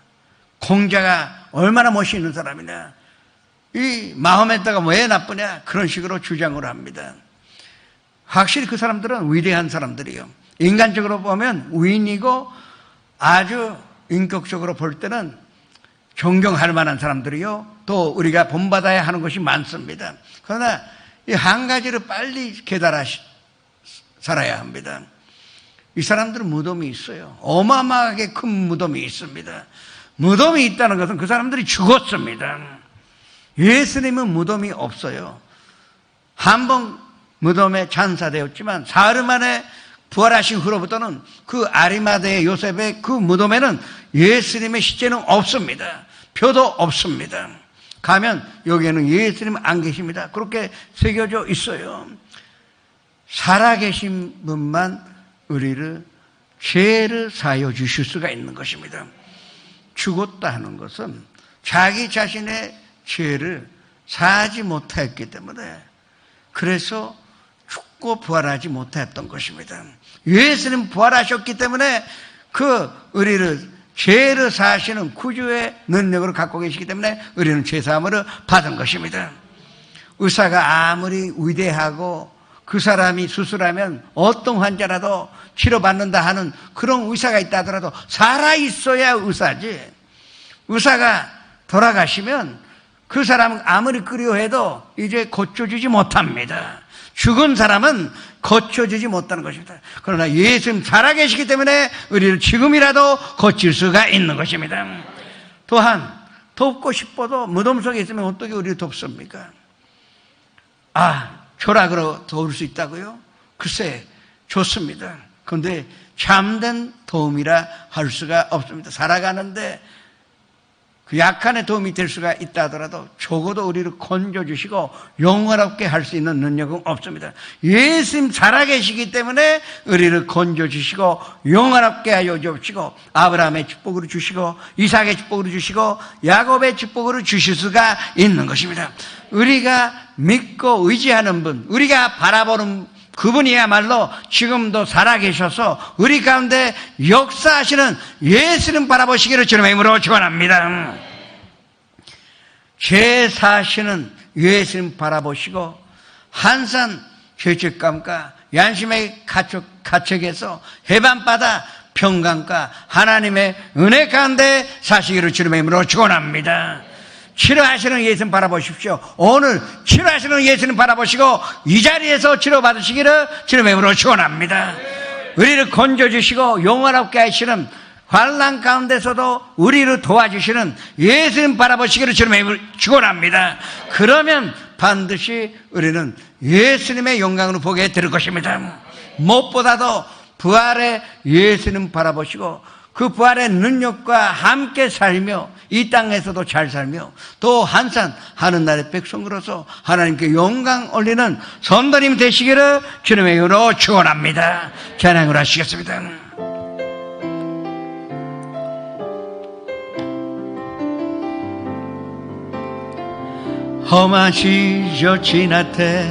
공자가 얼마나 멋있는 사람이냐? 이 이 마호메트가 왜 나쁘냐? 그런 식으로 주장을 합니다. 확실히 그 사람들은 위대한 사람들이요. 인간적으로 보면 위인이고 아주 인격적으로 볼 때는 존경할 만한 사람들이요. 또 우리가 본받아야 하는 것이 많습니다. 그러나 이 한 가지를 빨리 깨달아 살아야 합니다. 이 사람들은 무덤이 있어요. 어마어마하게 큰 무덤이 있습니다. 무덤이 있다는 것은 그 사람들이 죽었습니다. 예수님은 무덤이 없어요. 한 번 무덤에 찬사되었지만 사흘 만에 부활하신 후로부터는 그 아리마대의 요셉의 그 무덤에는 예수님의 시체는 없습니다. 표도 없습니다. 가면 여기에는 예수님 안 계십니다. 그렇게 새겨져 있어요. 살아계신 분만 우리를 죄를 사하여 주실 수가 있는 것입니다. 죽었다 하는 것은 자기 자신의 죄를 사하지 못했기 때문에 그래서 죽고 부활하지 못했던 것입니다. 예수님 부활하셨기 때문에 그 우리를 죄를 사하시는 구주의 능력을 갖고 계시기 때문에 우리는 죄사함을 받은 것입니다. 의사가 아무리 위대하고 그 사람이 수술하면 어떤 환자라도 치료받는다 하는 그런 의사가 있다 하더라도 살아있어야 의사지. 의사가 돌아가시면 그 사람은 아무리 그리워해도 이제 고쳐주지 못합니다. 죽은 사람은 고쳐주지 못하는 것입니다. 그러나 예수님 살아계시기 때문에 우리를 지금이라도 고칠 수가 있는 것입니다. 또한 돕고 싶어도 무덤 속에 있으면 어떻게 우리를 돕습니까? 초락으로 도울 수 있다고요? 글쎄, 좋습니다. 그런데 참된 도움이라 할 수가 없습니다. 살아가는데 그 약한의 도움이 될 수가 있다 하더라도 적어도 우리를 건져주시고 영원롭게 할 수 있는 능력은 없습니다. 예수님 살아계시기 때문에 우리를 건져주시고 영원롭게 하여 주시고 아브라함의 축복으로 주시고 이삭의 축복으로 주시고 야곱의 축복으로 주실 수가 있는 것입니다. 우리가 믿고 의지하는 분, 우리가 바라보는 그분이야말로 지금도 살아계셔서 우리 가운데 역사하시는 예수님 바라보시기를 주님의 이름으로 축원합니다. 죄 사시는 예수님 바라보시고 한산 죄책감과 양심의 가책에서 해방받아 평강과 하나님의 은혜 가운데 사시기를 주님의 이름으로 축원합니다. 치료하시는 예수님 바라보십시오. 오늘 치료하시는 예수님 바라보시고 이 자리에서 치료받으시기를 주님의 이름으로 축원합니다. 우리를 건져주시고 영원롭게 하시는 환난 가운데서도 우리를 도와주시는 예수님 바라보시기를 주님의 이름으로 축원합니다. 그러면 반드시 우리는 예수님의 영광으로 보게 될 것입니다. 무엇보다도 부활의 예수님 바라보시고 그 부활의 능력과 함께 살며 이 땅에서도 잘 살며 또 한산 하늘나라의 백성으로서 하나님께 영광 올리는 선도님 되시기를 주님의 이름으로 축원합니다. 찬양을 하시겠습니다. 험한 시절 지날 때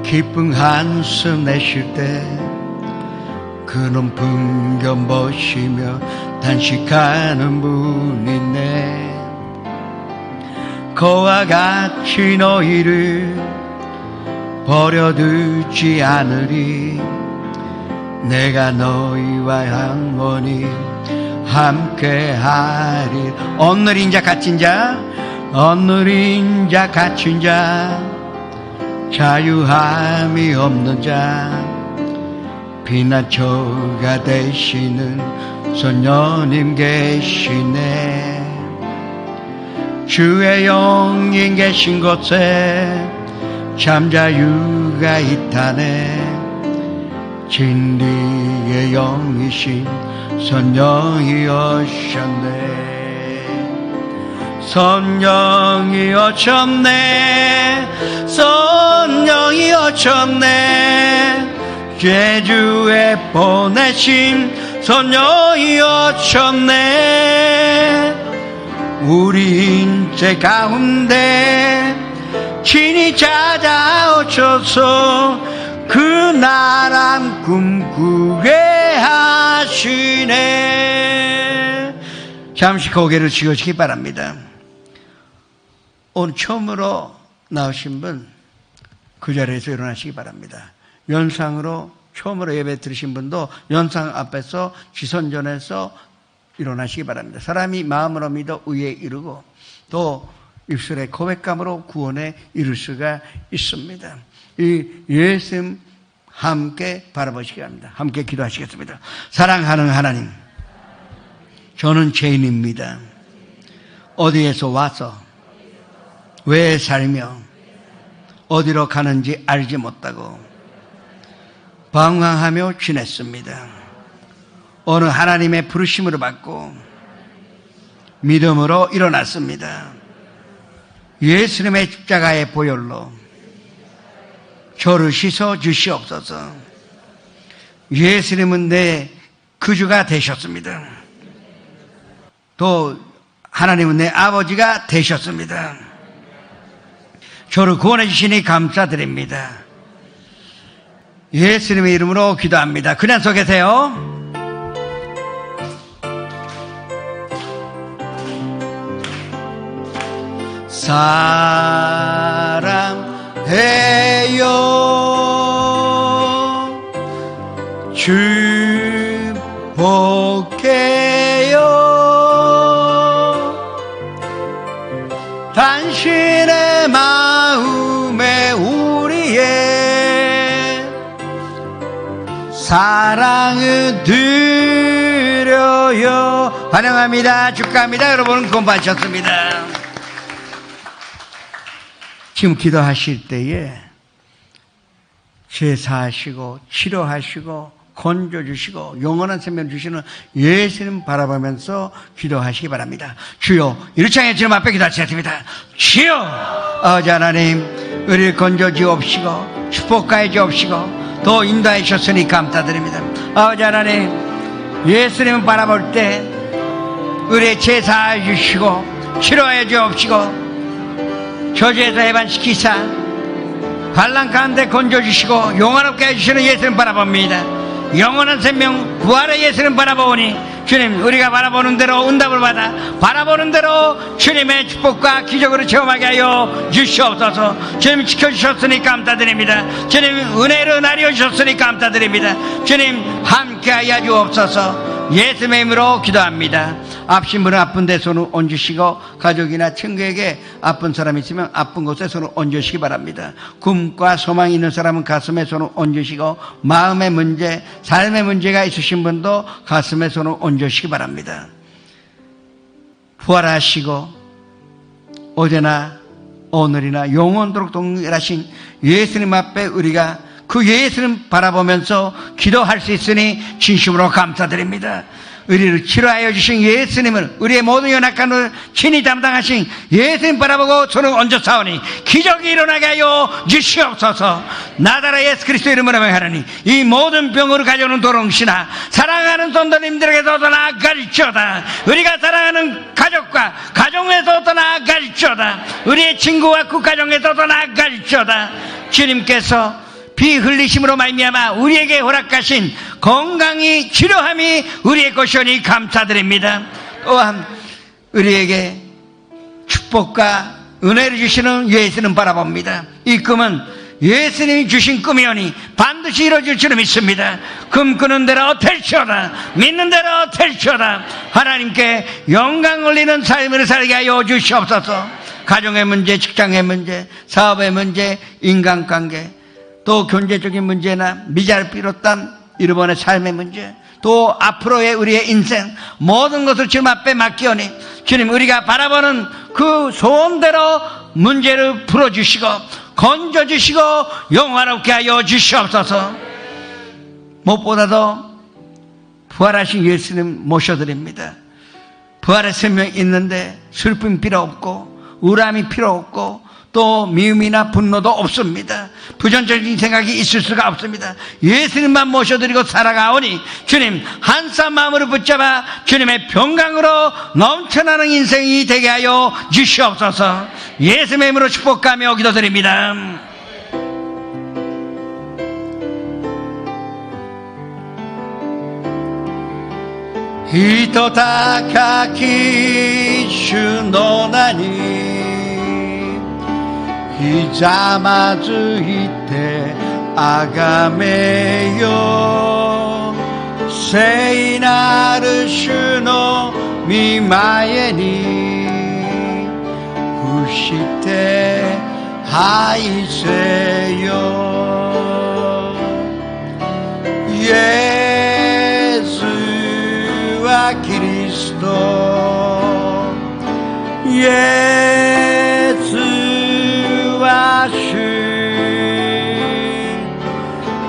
기쁜 한숨 내쉴 때 그놈 풍경 보시며 단식하는 분이 있네. 그와 같이 너희를 버려두지 않으리. 내가 너희와 영원히 함께하리. 오늘인 자 갇힌 자, 오늘인 자 갇힌 자, 자유함이 없는 자, 피난처가 되시는 선녀님 계시네. 주의 영이 계신 곳에 참 자유가 있다네. 진리의 영이신 선영이 오셨네. 선영이 오셨네. 선영이 오셨네. 제주에 보내신 선녀이 오셨네. 우리 인생 가운데 친히 찾아오셔서 그 나란 꿈꾸게 하시네. 잠시 고개를 숙여주시기 바랍니다. 오늘 처음으로 나오신 분 그 자리에서 일어나시기 바랍니다. 연상으로 처음으로 예배 드리신 분도 연상 앞에서 지선전에서 일어나시기 바랍니다. 사람이 마음으로 믿어 의에 이르고 또 입술의 고백감으로 구원에 이를 수가 있습니다. 이 예수님 함께 바라보시기 합니다. 함께 기도하시겠습니다. 사랑하는 하나님, 저는 죄인입니다. 어디에서 와서 왜 살며 어디로 가는지 알지 못하고 방황하며 지냈습니다. 어느 하나님의 부르심으로 받고 믿음으로 일어났습니다. 예수님의 십자가의 보혈로 저를 씻어 주시옵소서. 예수님은 내 구주가 되셨습니다. 또 하나님은 내 아버지가 되셨습니다. 저를 구원해 주시니 감사드립니다. 예수님의 이름으로 기도합니다. 그냥 서 계세요. 사랑해요, 축복해요, 당신의 마음에 우리의 사랑을 드려요. 환영합니다. 축하합니다. 여러분 구원받으셨습니다. 지금 기도하실 때에 제사하시고 치료하시고 건져주시고 영원한 생명 주시는 예수님 바라보면서 기도하시기 바랍니다. 주여, 일창의 주님 앞에 기도하시겠습니다. 주여, 아버지 하나님, 우리를 건져주옵시고 축복하여 주옵시고 또 인도해 주셨으니 감사드립니다. 아버지 하나님, 예수님을 바라볼 때 우리의 제사해 주시고 치료해 주옵시고 저주에서 해방시키사 환난 가운데 건져주시고 영원롭게 해주시는 예수님 바라봅니다. 영원한 생명 부활의 예수님 바라보니 주님, 우리가 바라보는 대로 응답을 받아 바라보는 대로 주님의 축복과 기적으로 체험하게 하여 주시옵소서. 주님 지켜주셨으니 감사드립니다. 주님 은혜로 나뉘어 주셨으니 감사드립니다. 주님 함께하여 주옵소서. 예수님의 이름으로 기도합니다. 아프신 분은 아픈 데 손을 얹으시고 가족이나 친구에게 아픈 사람이 있으면 아픈 곳에 손을 얹으시기 바랍니다. 꿈과 소망이 있는 사람은 가슴에 손을 얹으시고 마음의 문제, 삶의 문제가 있으신 분도 가슴에 손을 얹으시기 바랍니다. 부활하시고 어제나 오늘이나 영원토록 동일하신 예수님 앞에 우리가 그 예수님 바라보면서 기도할 수 있으니 진심으로 감사드립니다. 우리를 치료하여 주신 예수님을, 우리의 모든 연약함을 친히 담당하신 예수님 바라보고 손을 얹어 싸우니 기적이 일어나게 하여 주시옵소서. 나다라 예수 그리스도 이름으로 명하노니 이 모든 병으로 가져오는 도롱시나 사랑하는 손들님들에게서 나아갈지어다. 우리가 사랑하는 가족과 가정에서 나아갈지어다. 우리의 친구와 그 가정에서 나아갈지어다. 주님께서 피 흘리심으로 말미암아 우리에게 허락하신 건강이 치료함이 우리의 것이오니 감사드립니다. 또한 우리에게 축복과 은혜를 주시는 예수님 바라봅니다. 이 꿈은 예수님이 주신 꿈이오니 반드시 이루어질 줄 믿습니다. 꿈꾸는 대로 될지어다. 믿는 대로 될지어다. 하나님께 영광 올리는 삶을 살게 하여 주시옵소서. 가정의 문제, 직장의 문제, 사업의 문제, 인간관계, 또 경제적인 문제나 미자를 비롯한 이번의 삶의 문제, 또 앞으로의 우리의 인생 모든 것을 주님 앞에 맡기오니 주님, 우리가 바라보는 그 소원대로 문제를 풀어주시고 건져주시고 영화롭게 하여 주시옵소서. 무엇보다도 부활하신 예수님 모셔드립니다. 부활의 생명이 있는데 슬픔이 필요 없고 우울함이 필요 없고 또 미움이나 분노도 없습니다. 부정적인 생각이 있을 수가 없습니다. 예수님만 모셔드리고 살아가오니 주님, 한싸 마음으로 붙잡아 주님의 평강으로 넘쳐나는 인생이 되게 하여 주시옵소서. 예수님의 이름으로 축복하며 기도드립니다. 히토타카키 슈노나니 ひざまずいてあがめよ聖なる主の御前に伏して拝せよイエスはキリストイエスは主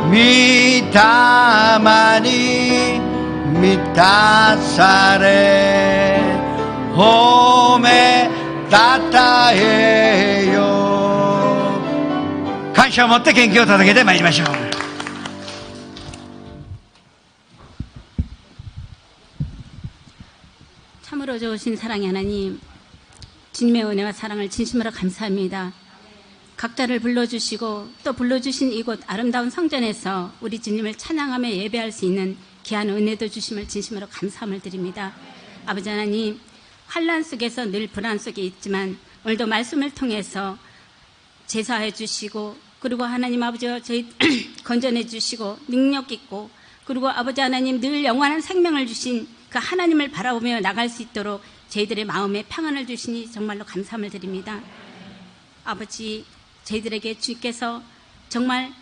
御霊に満たされ褒めたたえよ感謝を持って元気を届けてまいりましょう。 참으로 좋으신 사랑의 하나님, 주님의 은혜와 사랑을 진심으로 감사합니다. 각자를 불러주시고 또 불러주신 이곳 아름다운 성전에서 우리 주님을 찬양하며 예배할 수 있는 귀한 은혜도 주심을 진심으로 감사함을 드립니다. 아버지 하나님, 환난 속에서 늘 불안 속에 있지만 오늘도 말씀을 통해서 제사해 주시고 그리고 하나님 아버지와 저희 건전해 주시고 능력 있고 그리고 아버지 하나님 늘 영원한 생명을 주신 그 하나님을 바라보며 나갈 수 있도록 저희들의 마음에 평안을 주시니 정말로 감사함을 드립니다. 아버지, 저희들에게 주께서 정말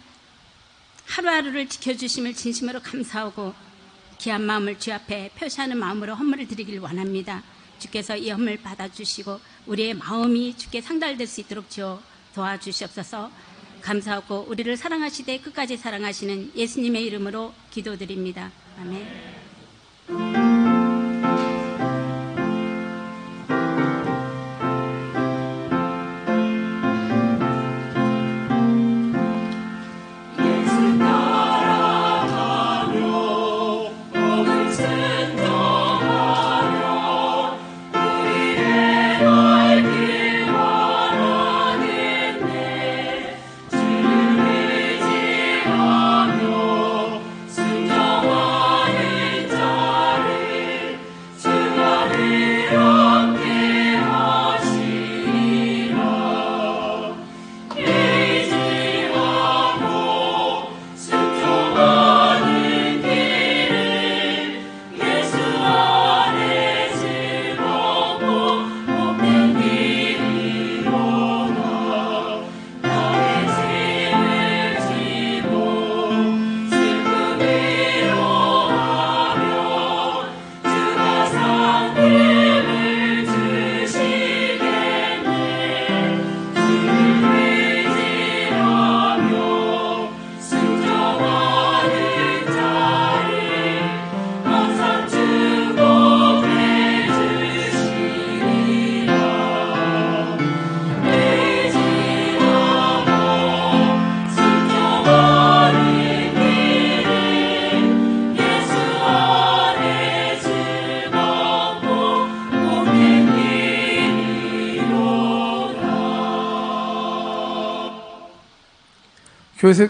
하루하루를 지켜주심을 진심으로 감사하고 귀한 마음을 주 앞에 표시하는 마음으로 헌물을 드리길 원합니다. 주께서 이 헌물 받아주시고 우리의 마음이 주께 상달될 수 있도록 주어 도와주시옵소서. 감사하고 우리를 사랑하시되 끝까지 사랑하시는 예수님의 이름으로 기도드립니다. 아멘.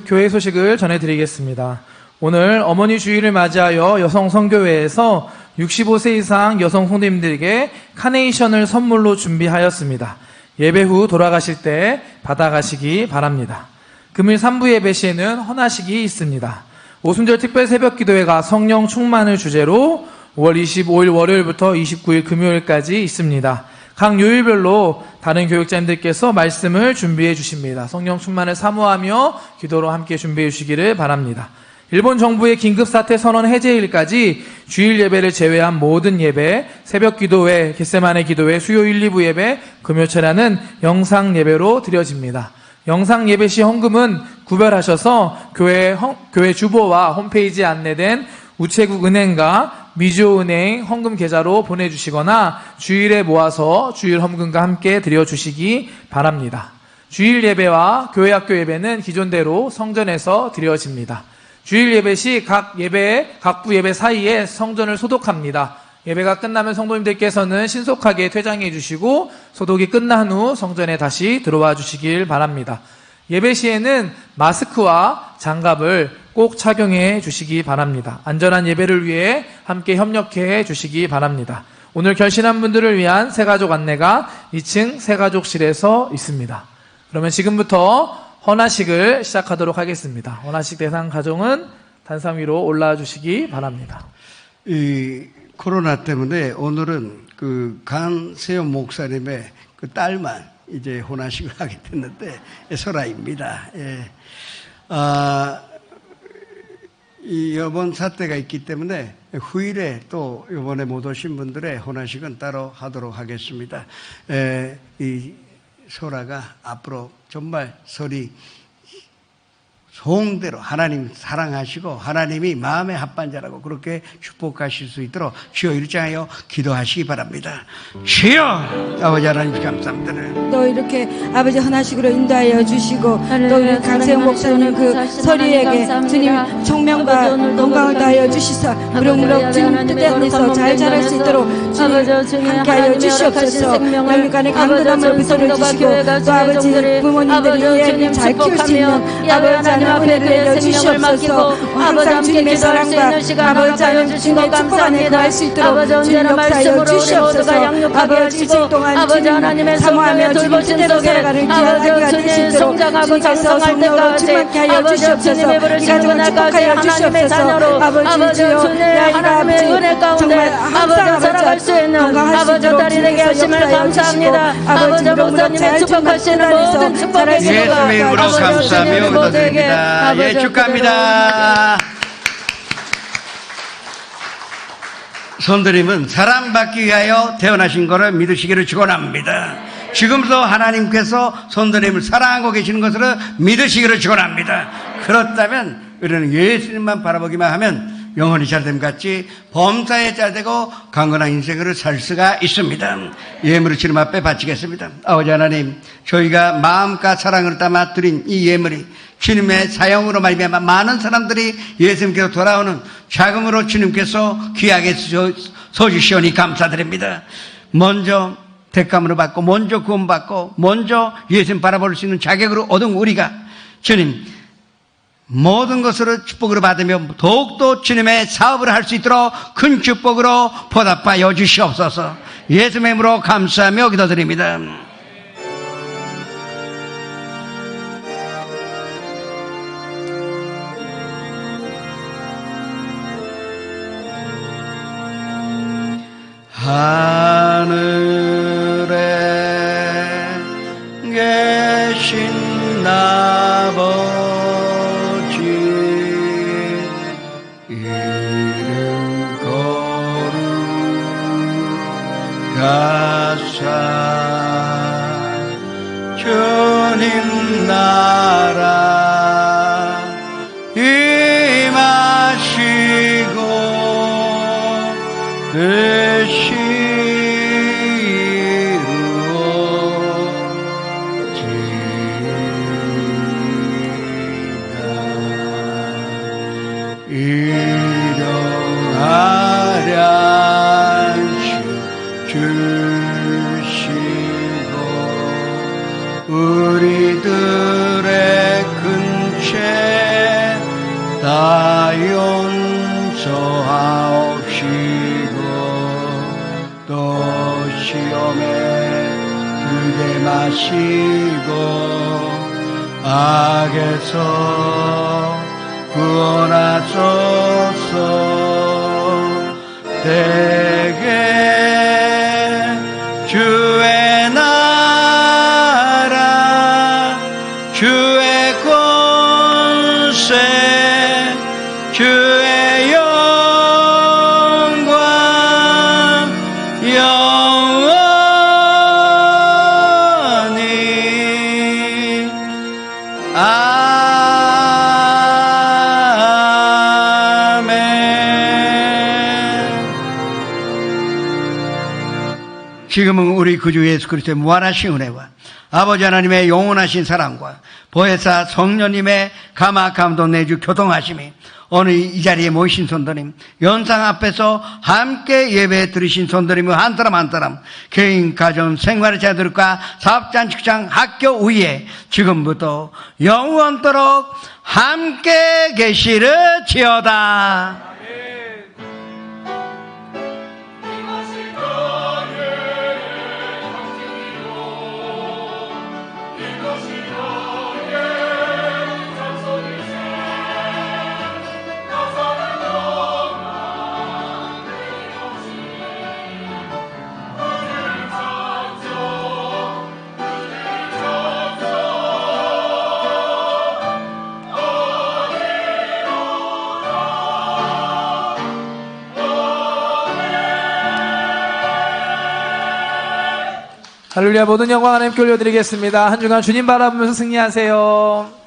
교회 소식을 전해드리겠습니다. 오늘 어머니 주일을 맞이하여 여성 선교회에서 65세 이상 여성 성도님들에게 카네이션을 선물로 준비하였습니다. 예배 후 돌아가실 때 받아가시기 바랍니다. 금일 3부 예배 시에는 헌화식이 있습니다. 오순절 특별 새벽 기도회가 성령 충만을 주제로 5월 25일 월요일부터 29일 금요일까지 있습니다. 각 요일별로 다른 교육자님들께서 말씀을 준비해 주십니다. 성령 충만을 사모하며 기도로 함께 준비해 주시기를 바랍니다. 일본 정부의 긴급사태 선언 해제일까지 주일 예배를 제외한 모든 예배, 새벽 기도회, 겟세마네 기도회, 수요 1, 2부 예배, 금요 철야는 영상 예배로 드려집니다. 영상 예배 시 헌금은 구별하셔서 교회 주보와 홈페이지에 안내된 우체국 은행과 미주은행 헌금 계좌로 보내주시거나 주일에 모아서 주일 헌금과 함께 드려주시기 바랍니다. 주일 예배와 교회학교 예배는 기존대로 성전에서 드려집니다. 주일 예배 시 각 부 예배 사이에 성전을 소독합니다. 예배가 끝나면 성도님들께서는 신속하게 퇴장해 주시고 소독이 끝난 후 성전에 다시 들어와 주시길 바랍니다. 예배 시에는 마스크와 장갑을 꼭 착용해 주시기 바랍니다. 안전한 예배를 위해 함께 협력해 주시기 바랍니다. 오늘 결신한 분들을 위한 새가족 안내가 2층 새가족실에서 있습니다. 그러면 지금부터 헌화식을 시작하도록 하겠습니다. 헌화식 대상 가족은 단상 위로 올라와 주시기 바랍니다. 이 코로나 때문에 오늘은 그 강세현 목사님의 그 딸만 이제 혼화식을 하게 됐는데 설아입니다. 예. 이 이번 사태가 있기 때문에 후일에 또 이번에 못 오신 분들의 혼화식은 따로 하도록 하겠습니다. 이 설아가 앞으로 정말 설이 소원대로 하나님 사랑하시고 하나님이 마음의 합반자라고 그렇게 축복하실 수 있도록 주여 일장하여 기도하시기 바랍니다. 주여 아버지 하나님 감사합니다. 또 이렇게 아버지 헌화식으로 인도하여 주시고 또 우리 강세영 목사님 그 서리에게 주님 청명과 건강을 다하여 주시사 무럭무럭 주님 뜻에 안에서 잘 자랄 수 있도록 주님 함께하여 주시옵소서. 영육간의 강건함을 붙들어 주시고 또 아버지 부모님들이 이를 잘 키울 수 있는 아버지 하나님 은혜를 내려주시옵소서. 항상 주님의 사랑과 아버지 하나님 주님의 축복 안에 거할 수 있도록 주님 역사하여 주시옵소서. 아버지 생 동안 주님 사모하며 주님 뜻대로 살아가는 귀한 하기가 될 수 있도록 주님께서 성령으로 충만케 하여 주시옵소서. 이 가족을 축복하여 주시옵소서. 아버지 주여 내 아이가 아버지 정말 항상 아버지 건강하시도록 주님께서 역사하여 주시고 아버지 무럭무럭 잘 축복하시는 안에서 자랄 수 있도록 예수의 이름으로 감사하며 기도드립니다. 예, 축하합니다. 손드림은 사랑받기 위하여 태어나신 것을 믿으시기를 축원합니다. 지금도 하나님께서 손드림을 사랑하고 계시는 것을 믿으시기를 축원합니다. 그렇다면 우리는 예수님만 바라보기만 하면 영혼이 잘됨 같이 범사에 잘되고 강건한 인생을 살 수가 있습니다. 예물을 주님 앞에 바치겠습니다. 아버지 하나님, 저희가 마음과 사랑을 담아 드린 이 예물이 주님의 사형으로 말미암아 많은 사람들이 예수님께서 돌아오는 자금으로 주님께서 귀하게 써주시오니 감사드립니다. 먼저 택감으로 받고 먼저 구원받고 먼저 예수님 바라볼 수 있는 자격으로 얻은 우리가 주님 모든 것을 축복으로 받으며 더욱더 주님의 사업을 할 수 있도록 큰 축복으로 보답하여 주시옵소서. 예수님의 이름으로 감사하며 기도드립니다. 하늘에 계신 아버지 이름 거룩하사 주님 나라 임하시고 뜻이 우리들의 근처에 다 용서하옵시고 또 시험에 들게 마시고 악에서 구원하소서. 대개 주의 나라 주의 권세 주의 영광 영원히 지금은 우리 구주 예수 그리스도의 무한하신 은혜와 아버지 하나님의 영원하신 사랑과 보혜사 성령님의 감화 감동 내주 교통하심이 오늘 이 자리에 모이신 손들임 연상 앞에서 함께 예배 드리신 손들임의 한 사람 한 사람 개인 가정 생활의 자들과 사업장 직장 학교 위에 지금부터 영원토록 함께 계시르지어다. 이것이 할렐루야. 모든 영광 하나님께 올려드리겠습니다. 한 주간 주님 바라보면서 승리하세요.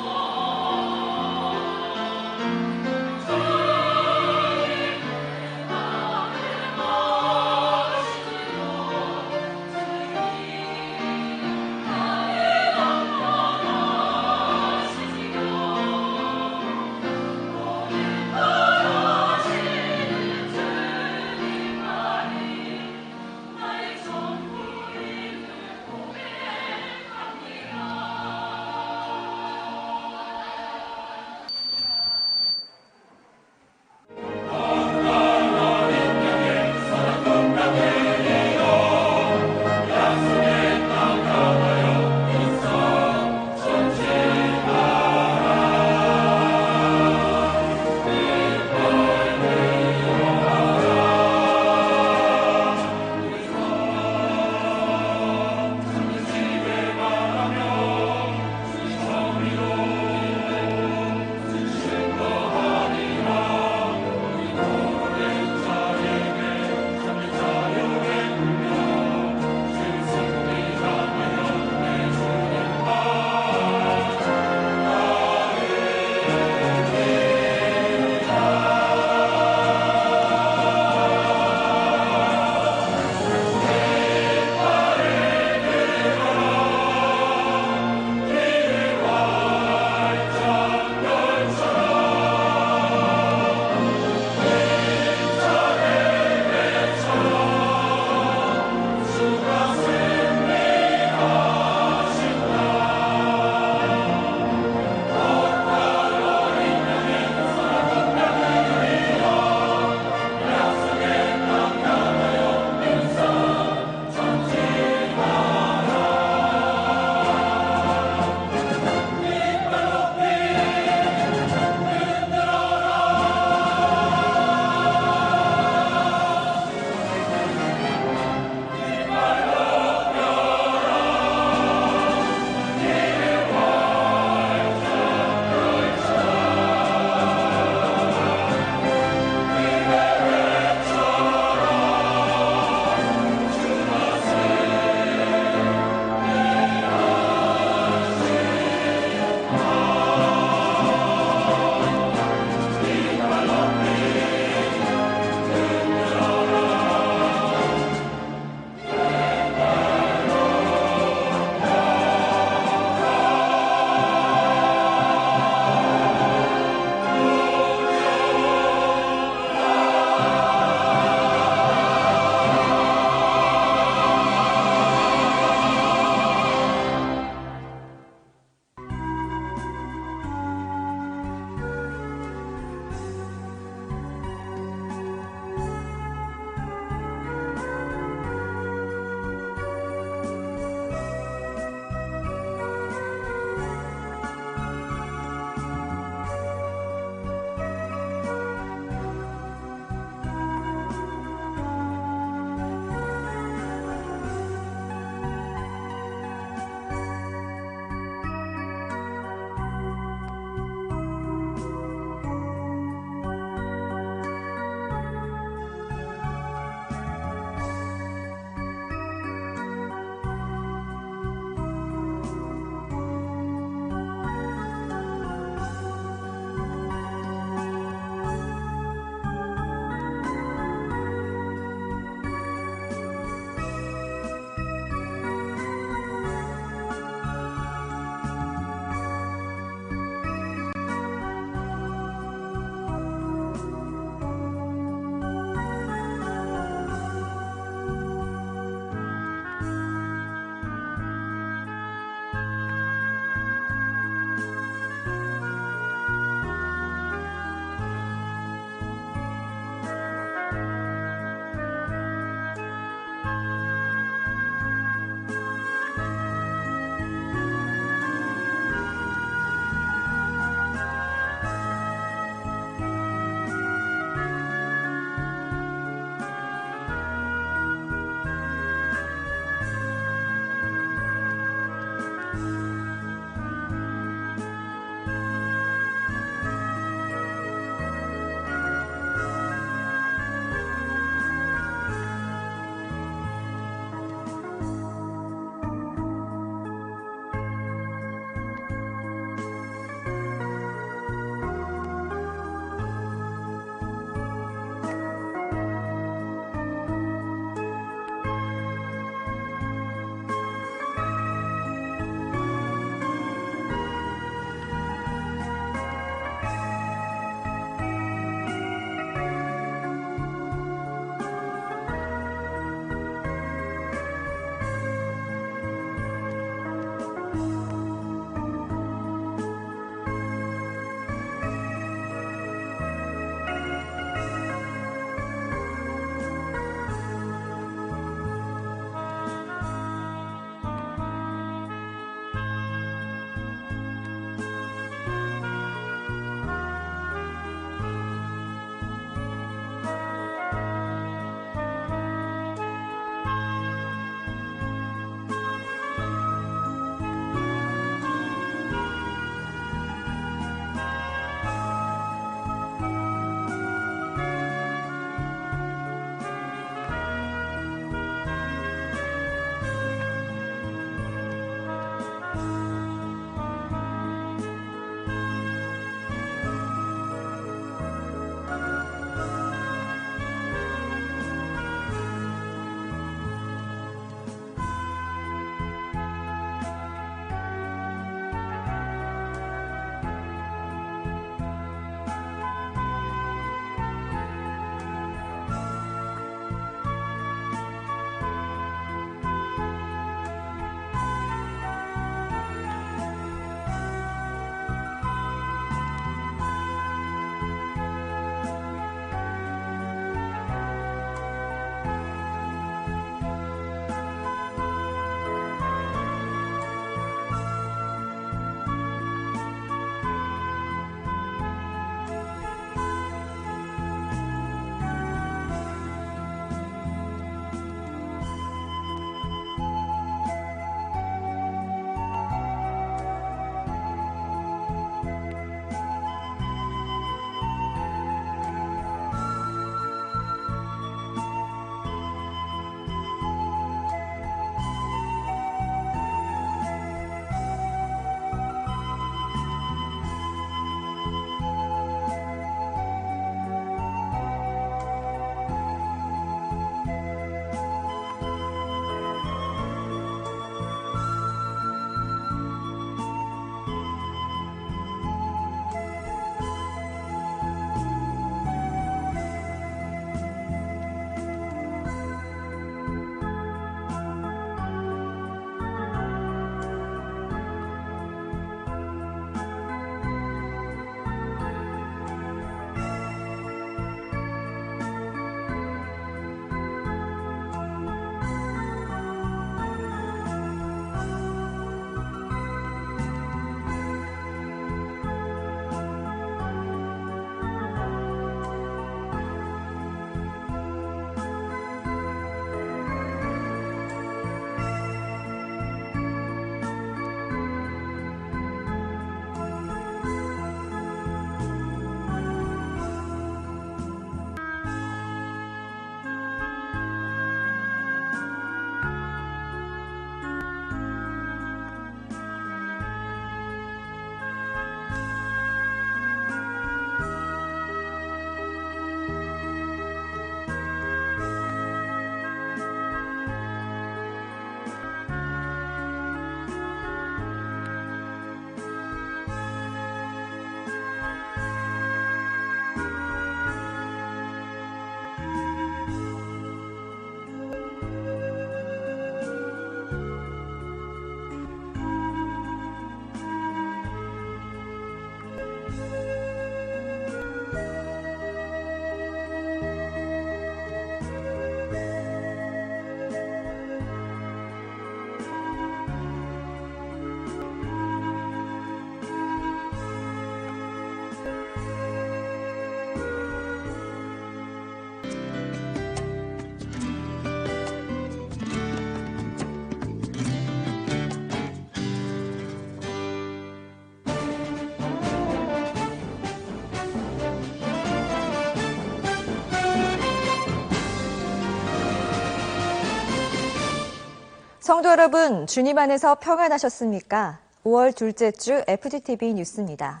성도 여러분, 주님 안에서 평안하셨습니까? 5월 둘째 주 FTTV 뉴스입니다.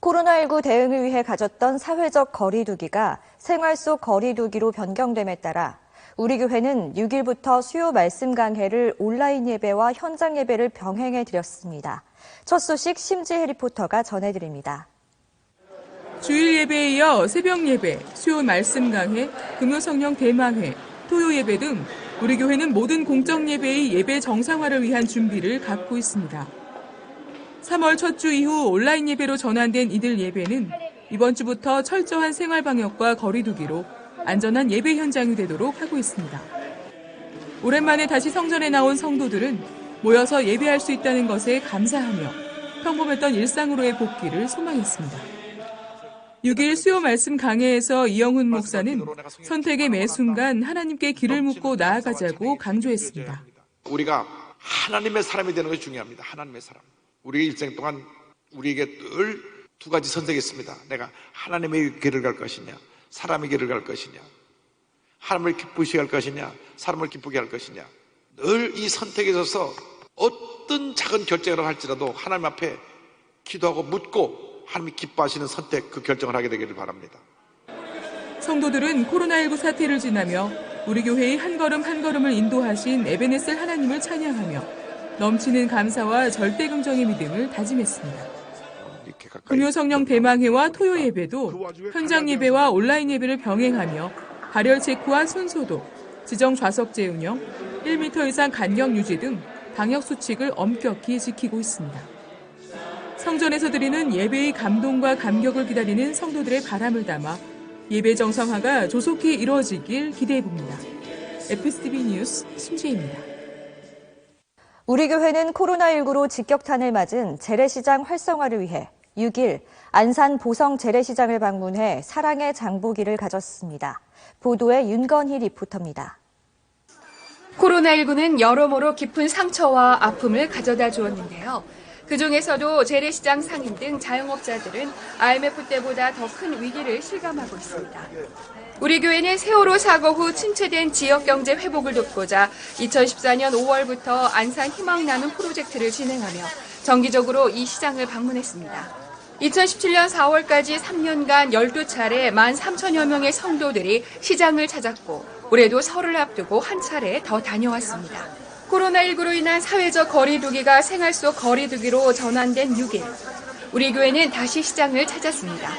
코로나19 대응을 위해 가졌던 사회적 거리두기가 생활 속 거리두기로 변경됨에 따라 우리 교회는 6일부터 수요 말씀 강해를 온라인 예배와 현장 예배를 병행해 드렸습니다. 첫 소식 심지혜 리포터가 전해드립니다. 주일 예배에 이어 새벽 예배, 수요 말씀 강해, 금요 성령 대망회, 토요 예배 등 우리 교회는 모든 공적 예배의 예배 정상화를 위한 준비를 갖고 있습니다. 3월 첫 주 이후 온라인 예배로 전환된 이들 예배는 이번 주부터 철저한 생활 방역과 거리두기로 안전한 예배 현장이 되도록 하고 있습니다. 오랜만에 다시 성전에 나온 성도들은 모여서 예배할 수 있다는 것에 감사하며 평범했던 일상으로의 복귀를 소망했습니다. 6일 수요 말씀 강해에서 이영훈 목사는 선택의 매 순간 하나님께 길을 묻고 나아가자고 강조했습니다. 우리가 하나님의 사람이 되는 것이 중요합니다. 하나님의 사람. 우리의 일생 동안 우리에게 늘 두 가지 선택이 있습니다. 내가 하나님의 길을 갈 것이냐, 사람의 길을 갈 것이냐, 하나님을 기쁘시게 할 것이냐, 사람을 기쁘게 할 것이냐. 늘 이 선택에 있어서 어떤 작은 결정을 할지라도 하나님 앞에 기도하고 묻고 하나님이 기뻐하시는 선택, 그 결정을 하게 되기를 바랍니다. 성도들은 코로나19 사태를 지나며 우리 교회의 한 걸음 한 걸음을 인도하신 에베네셀 하나님을 찬양하며 넘치는 감사와 절대 긍정의 믿음을 다짐했습니다. 금요 성령 대망회와 토요 예배도 현장 예배와 온라인 예배를 병행하며 발열 체크와 손소독, 지정 좌석제 운영, 1m 이상 간격 유지 등 방역 수칙을 엄격히 지키고 있습니다. 성전에서 드리는 예배의 감동과 감격을 기다리는 성도들의 바람을 담아 예배 정상화가 조속히 이루어지길 기대해봅니다. FTTV 뉴스 심지혜입니다. 우리 교회는 코로나19로 직격탄을 맞은 재래시장 활성화를 위해 6일 안산 보성 재래시장을 방문해 사랑의 장보기를 가졌습니다. 보도에 윤건희 리포터입니다. 코로나19는 여러모로 깊은 상처와 아픔을 가져다 주었는데요. 그중에서도 재래시장 상인 등 자영업자들은 IMF 때보다 더 큰 위기를 실감하고 있습니다. 우리 교회는 세월호 사고 후 침체된 지역경제 회복을 돕고자 2014년 5월부터 안산 희망 나눔 프로젝트를 진행하며 정기적으로 이 시장을 방문했습니다. 2017년 4월까지 3년간 12차례 13,000여 명의 성도들이 시장을 찾았고 올해도 설을 앞두고 한 차례 더 다녀왔습니다. 코로나19로 인한 사회적 거리두기가 생활 속 거리두기로 전환된 6일, 우리 교회는 다시 시장을 찾았습니다.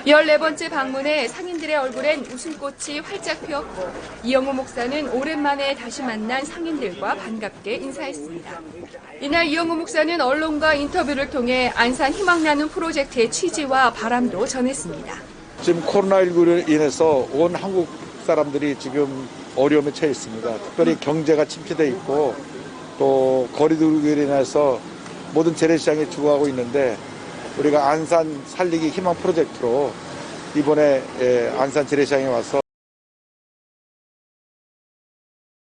14번째 방문에 상인들의 얼굴엔 웃음꽃이 활짝 피었고 이영호 목사는 오랜만에 다시 만난 상인들과 반갑게 인사했습니다. 이날 이영호 목사는 언론과 인터뷰를 통해 안산 희망 나눔 프로젝트의 취지와 바람도 전했습니다. 지금 코로나19로 인해서 온 한국 사람들이 지금 어려움에 처해 있습니다. 특별히 경제가 침체돼 있고 또 거리두기로 인해서 모든 재래시장이 죽어가고 있는데 우리가 안산 살리기 희망 프로젝트로 이번에 안산 재래시장에 와서